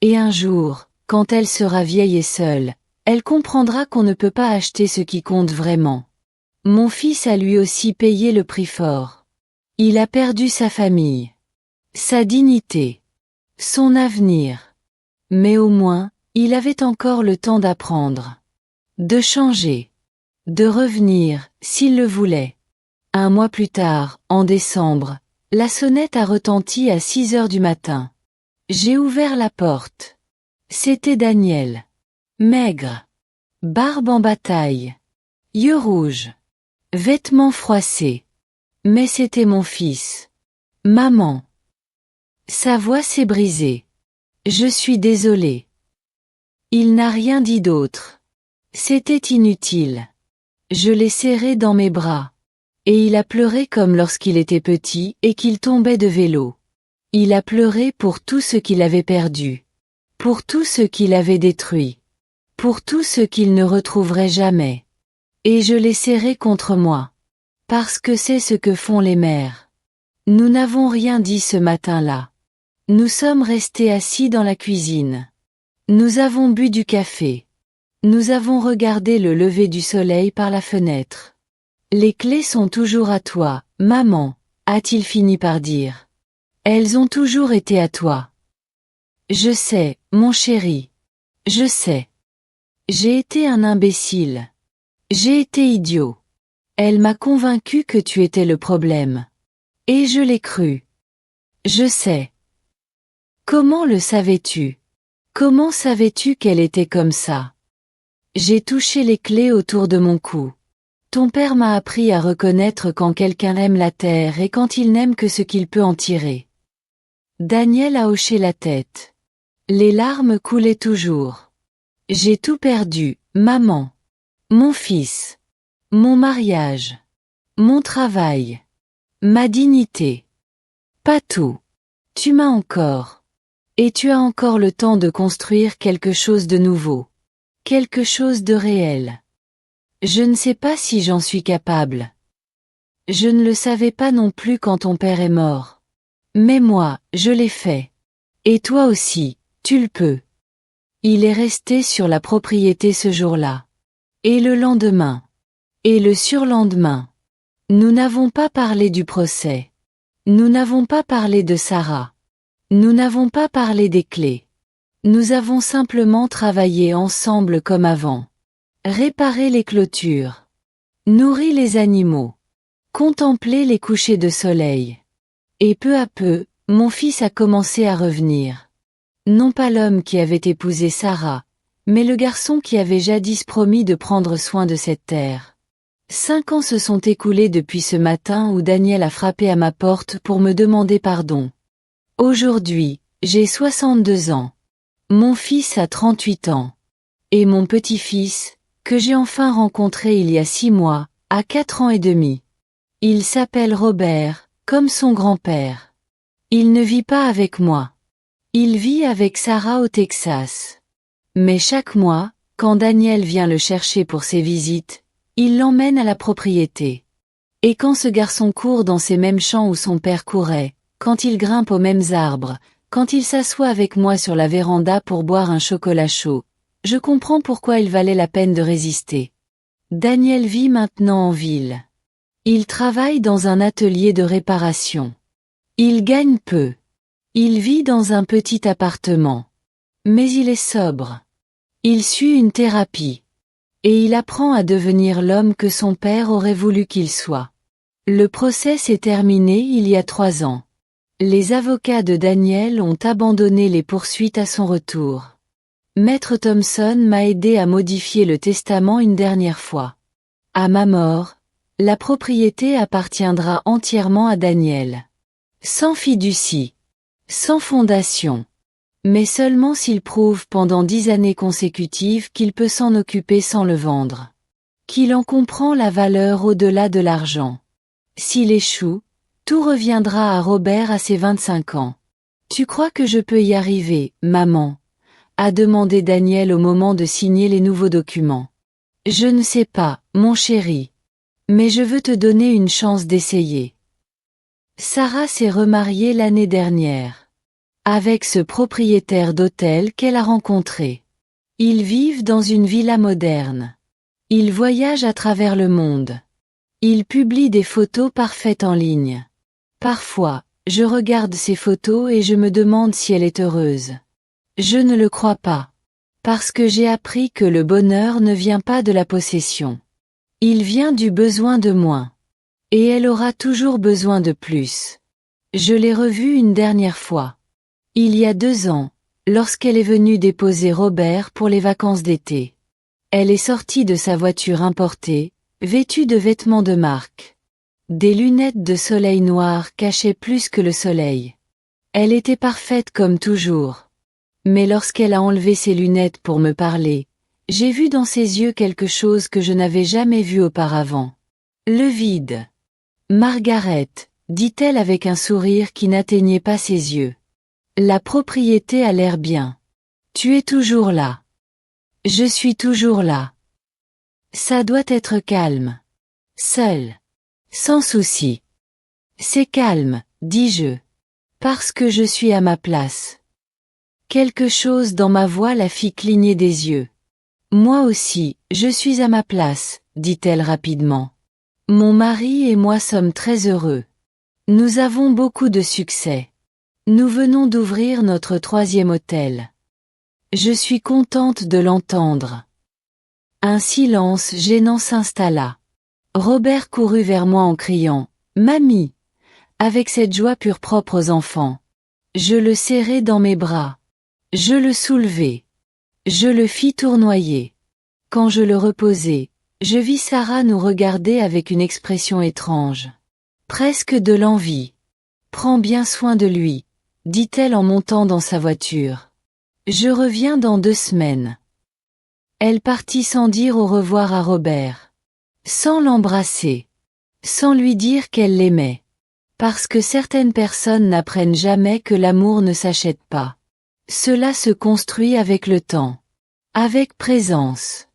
Et un jour, quand elle sera vieille et seule, elle comprendra qu'on ne peut pas acheter ce qui compte vraiment. Mon fils a lui aussi payé le prix fort. Il a perdu sa famille. Sa dignité. Son avenir. Mais au moins, il avait encore le temps d'apprendre. De changer. De revenir, s'il le voulait. 1 mois plus tard, en décembre, la sonnette a retenti à 6 heures du matin. J'ai ouvert la porte. C'était Daniel. Maigre. Barbe en bataille. Yeux rouges. Vêtements froissés. Mais c'était mon fils. Maman. Sa voix s'est brisée. Je suis désolée. Il n'a rien dit d'autre. C'était inutile. Je l'ai serré dans mes bras. Et il a pleuré comme lorsqu'il était petit et qu'il tombait de vélo. Il a pleuré pour tout ce qu'il avait perdu. Pour tout ce qu'il avait détruit. Pour tout ce qu'il ne retrouverait jamais. Et je l'ai serré contre moi. Parce que c'est ce que font les mères. Nous n'avons rien dit ce matin-là. Nous sommes restés assis dans la cuisine. Nous avons bu du café. Nous avons regardé le lever du soleil par la fenêtre. Les clés sont toujours à toi, maman, a-t-il fini par dire. Elles ont toujours été à toi. Je sais, mon chéri. Je sais. J'ai été un imbécile. J'ai été idiot. Elle m'a convaincu que tu étais le problème. Et je l'ai cru. Je sais. Comment le savais-tu? Comment savais-tu qu'elle était comme ça? J'ai touché les clés autour de mon cou. Ton père m'a appris à reconnaître quand quelqu'un aime la terre et quand il n'aime que ce qu'il peut en tirer. Daniel a hoché la tête. Les larmes coulaient toujours. J'ai tout perdu, maman. Mon fils. Mon mariage. Mon travail. Ma dignité. Pas tout. Tu m'as encore. Et tu as encore le temps de construire quelque chose de nouveau. Quelque chose de réel. Je ne sais pas si j'en suis capable. Je ne le savais pas non plus quand ton père est mort. Mais moi, je l'ai fait. Et toi aussi, tu le peux. Il est resté sur la propriété ce jour-là. Et le lendemain. Et le surlendemain. Nous n'avons pas parlé du procès. Nous n'avons pas parlé de Sarah. Nous n'avons pas parlé des clés. Nous avons simplement travaillé ensemble comme avant. Réparé les clôtures. Nourri les animaux. Contempler les couchers de soleil. Et peu à peu, mon fils a commencé à revenir. Non pas l'homme qui avait épousé Sarah, mais le garçon qui avait jadis promis de prendre soin de cette terre. 5 ans se sont écoulés depuis ce matin où Daniel a frappé à ma porte pour me demander pardon. Aujourd'hui, j'ai 62 ans. Mon fils a 38 ans. Et mon petit-fils, que j'ai enfin rencontré il y a 6 mois, a 4 ans et demi. Il s'appelle Robert, comme son grand-père. Il ne vit pas avec moi. Il vit avec Sarah au Texas. Mais chaque mois, quand Daniel vient le chercher pour ses visites, il l'emmène à la propriété. Et quand ce garçon court dans ces mêmes champs où son père courait, quand il grimpe aux mêmes arbres, quand il s'assoit avec moi sur la véranda pour boire un chocolat chaud, je comprends pourquoi il valait la peine de résister. Daniel vit maintenant en ville. Il travaille dans un atelier de réparation. Il gagne peu. Il vit dans un petit appartement. Mais il est sobre. Il suit une thérapie. Et il apprend à devenir l'homme que son père aurait voulu qu'il soit. Le procès s'est terminé il y a 3 ans. Les avocats de Daniel ont abandonné les poursuites à son retour. Maître Thompson m'a aidé à modifier le testament une dernière fois. À ma mort, la propriété appartiendra entièrement à Daniel. Sans fiducie. Sans fondation. Mais seulement s'il prouve pendant 10 années consécutives qu'il peut s'en occuper sans le vendre. Qu'il en comprend la valeur au-delà de l'argent. S'il échoue, tout reviendra à Robert à ses 25 ans. Tu crois que je peux y arriver, maman? A demandé Daniel au moment de signer les nouveaux documents. Je ne sais pas, mon chéri. Mais je veux te donner une chance d'essayer. Sarah s'est remariée l'année dernière. Avec ce propriétaire d'hôtel qu'elle a rencontré. Ils vivent dans une villa moderne. Ils voyagent à travers le monde. Ils publient des photos parfaites en ligne. Parfois, je regarde ces photos et je me demande si elle est heureuse. Je ne le crois pas. Parce que j'ai appris que le bonheur ne vient pas de la possession. Il vient du besoin de moins. Et elle aura toujours besoin de plus. Je l'ai revue une dernière fois. Il y a 2 ans, lorsqu'elle est venue déposer Robert pour les vacances d'été. Elle est sortie de sa voiture importée, vêtue de vêtements de marque. Des lunettes de soleil noires cachaient plus que le soleil. Elle était parfaite comme toujours. Mais lorsqu'elle a enlevé ses lunettes pour me parler, j'ai vu dans ses yeux quelque chose que je n'avais jamais vu auparavant. Le vide. Margaret, dit-elle avec un sourire qui n'atteignait pas ses yeux. La propriété a l'air bien. Tu es toujours là. Je suis toujours là. Ça doit être calme. Seul. Sans souci. C'est calme, dis-je. Parce que je suis à ma place. Quelque chose dans ma voix la fit cligner des yeux. Moi aussi, je suis à ma place, dit-elle rapidement. Mon mari et moi sommes très heureux. Nous avons beaucoup de succès. Nous venons d'ouvrir notre 3e hôtel. Je suis contente de l'entendre. Un silence gênant s'installa. Robert courut vers moi en criant « Mamie !» avec cette joie pure propre aux enfants. Je le serrai dans mes bras. Je le soulevai. Je le fis tournoyer. Quand je le reposai, je vis Sarah nous regarder avec une expression étrange. Presque de l'envie. « Prends bien soin de lui. » dit-elle en montant dans sa voiture. Je reviens dans 2 semaines. Elle partit sans dire au revoir à Robert. Sans l'embrasser. Sans lui dire qu'elle l'aimait. Parce que certaines personnes n'apprennent jamais que l'amour ne s'achète pas. Cela se construit avec le temps. Avec présence.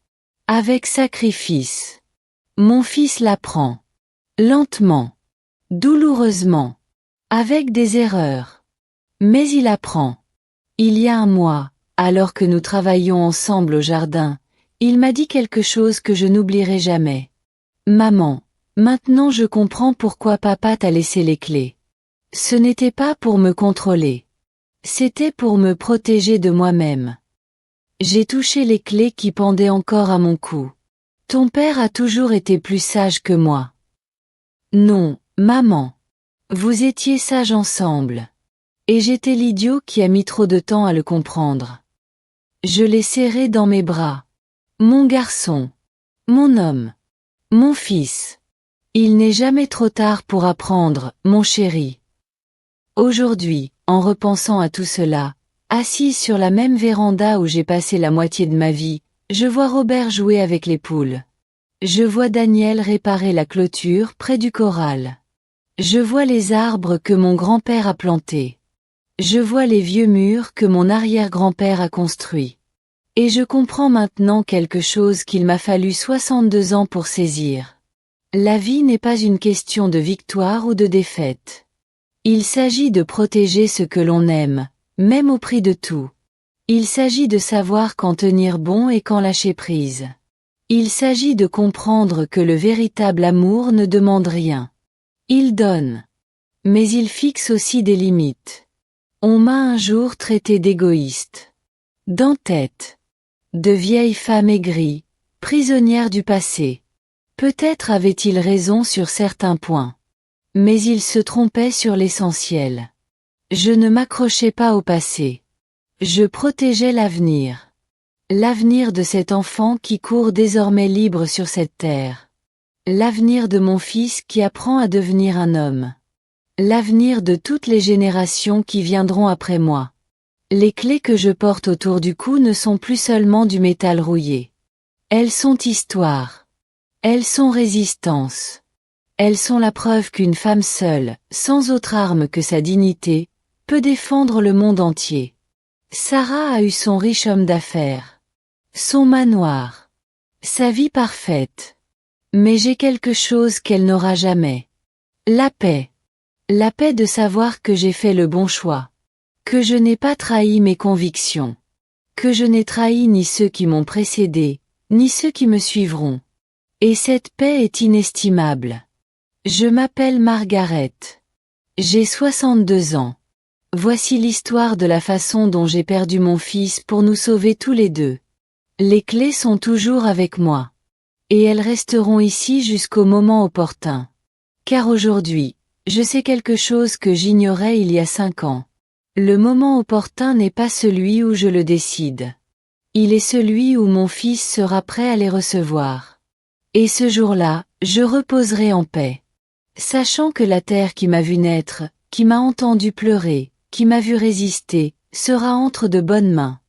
Avec sacrifice. Mon fils l'apprend. Lentement. Douloureusement. Avec des erreurs. Mais il apprend. Il y a un mois, alors que nous travaillions ensemble au jardin, il m'a dit quelque chose que je n'oublierai jamais. Maman, maintenant je comprends pourquoi papa t'a laissé les clés. Ce n'était pas pour me contrôler. C'était pour me protéger de moi-même. J'ai touché les clés qui pendaient encore à mon cou. Ton père a toujours été plus sage que moi. Non, maman. Vous étiez sages ensemble. Et j'étais l'idiot qui a mis trop de temps à le comprendre. Je l'ai serré dans mes bras. Mon garçon. Mon homme. Mon fils. Il n'est jamais trop tard pour apprendre, mon chéri. Aujourd'hui, en repensant à tout cela, assise sur la même véranda où j'ai passé la moitié de ma vie, je vois Robert jouer avec les poules. Je vois Daniel réparer la clôture près du corral. Je vois les arbres que mon grand-père a plantés. Je vois les vieux murs que mon arrière-grand-père a construits. Et je comprends maintenant quelque chose qu'il m'a fallu 62 ans pour saisir. La vie n'est pas une question de victoire ou de défaite. Il s'agit de protéger ce que l'on aime, même au prix de tout. Il s'agit de savoir quand tenir bon et quand lâcher prise. Il s'agit de comprendre que le véritable amour ne demande rien. Il donne. Mais il fixe aussi des limites. On m'a un jour traité d'égoïste. D'entête. De vieille femme aigrie, prisonnière du passé. Peut-être avait-il raison sur certains points. Mais il se trompait sur l'essentiel. Je ne m'accrochais pas au passé. Je protégeais l'avenir. L'avenir de cet enfant qui court désormais libre sur cette terre. L'avenir de mon fils qui apprend à devenir un homme. L'avenir de toutes les générations qui viendront après moi. Les clés que je porte autour du cou ne sont plus seulement du métal rouillé. Elles sont histoire. Elles sont résistance. Elles sont la preuve qu'une femme seule, sans autre arme que sa dignité, peut défendre le monde entier. Sarah a eu son riche homme d'affaires. Son manoir. Sa vie parfaite. Mais j'ai quelque chose qu'elle n'aura jamais. La paix. La paix de savoir que j'ai fait le bon choix. Que je n'ai pas trahi mes convictions. Que je n'ai trahi ni ceux qui m'ont précédé, ni ceux qui me suivront. Et cette paix est inestimable. Je m'appelle Margaret. J'ai 62 ans. Voici l'histoire de la façon dont j'ai perdu mon fils pour nous sauver tous les deux. Les clés sont toujours avec moi. Et elles resteront ici jusqu'au moment opportun. Car aujourd'hui, je sais quelque chose que j'ignorais il y a 5 ans. Le moment opportun n'est pas celui où je le décide. Il est celui où mon fils sera prêt à les recevoir. Et ce jour-là, je reposerai en paix. Sachant que la terre qui m'a vu naître, qui m'a entendu pleurer, qui m'a vu résister, sera entre de bonnes mains.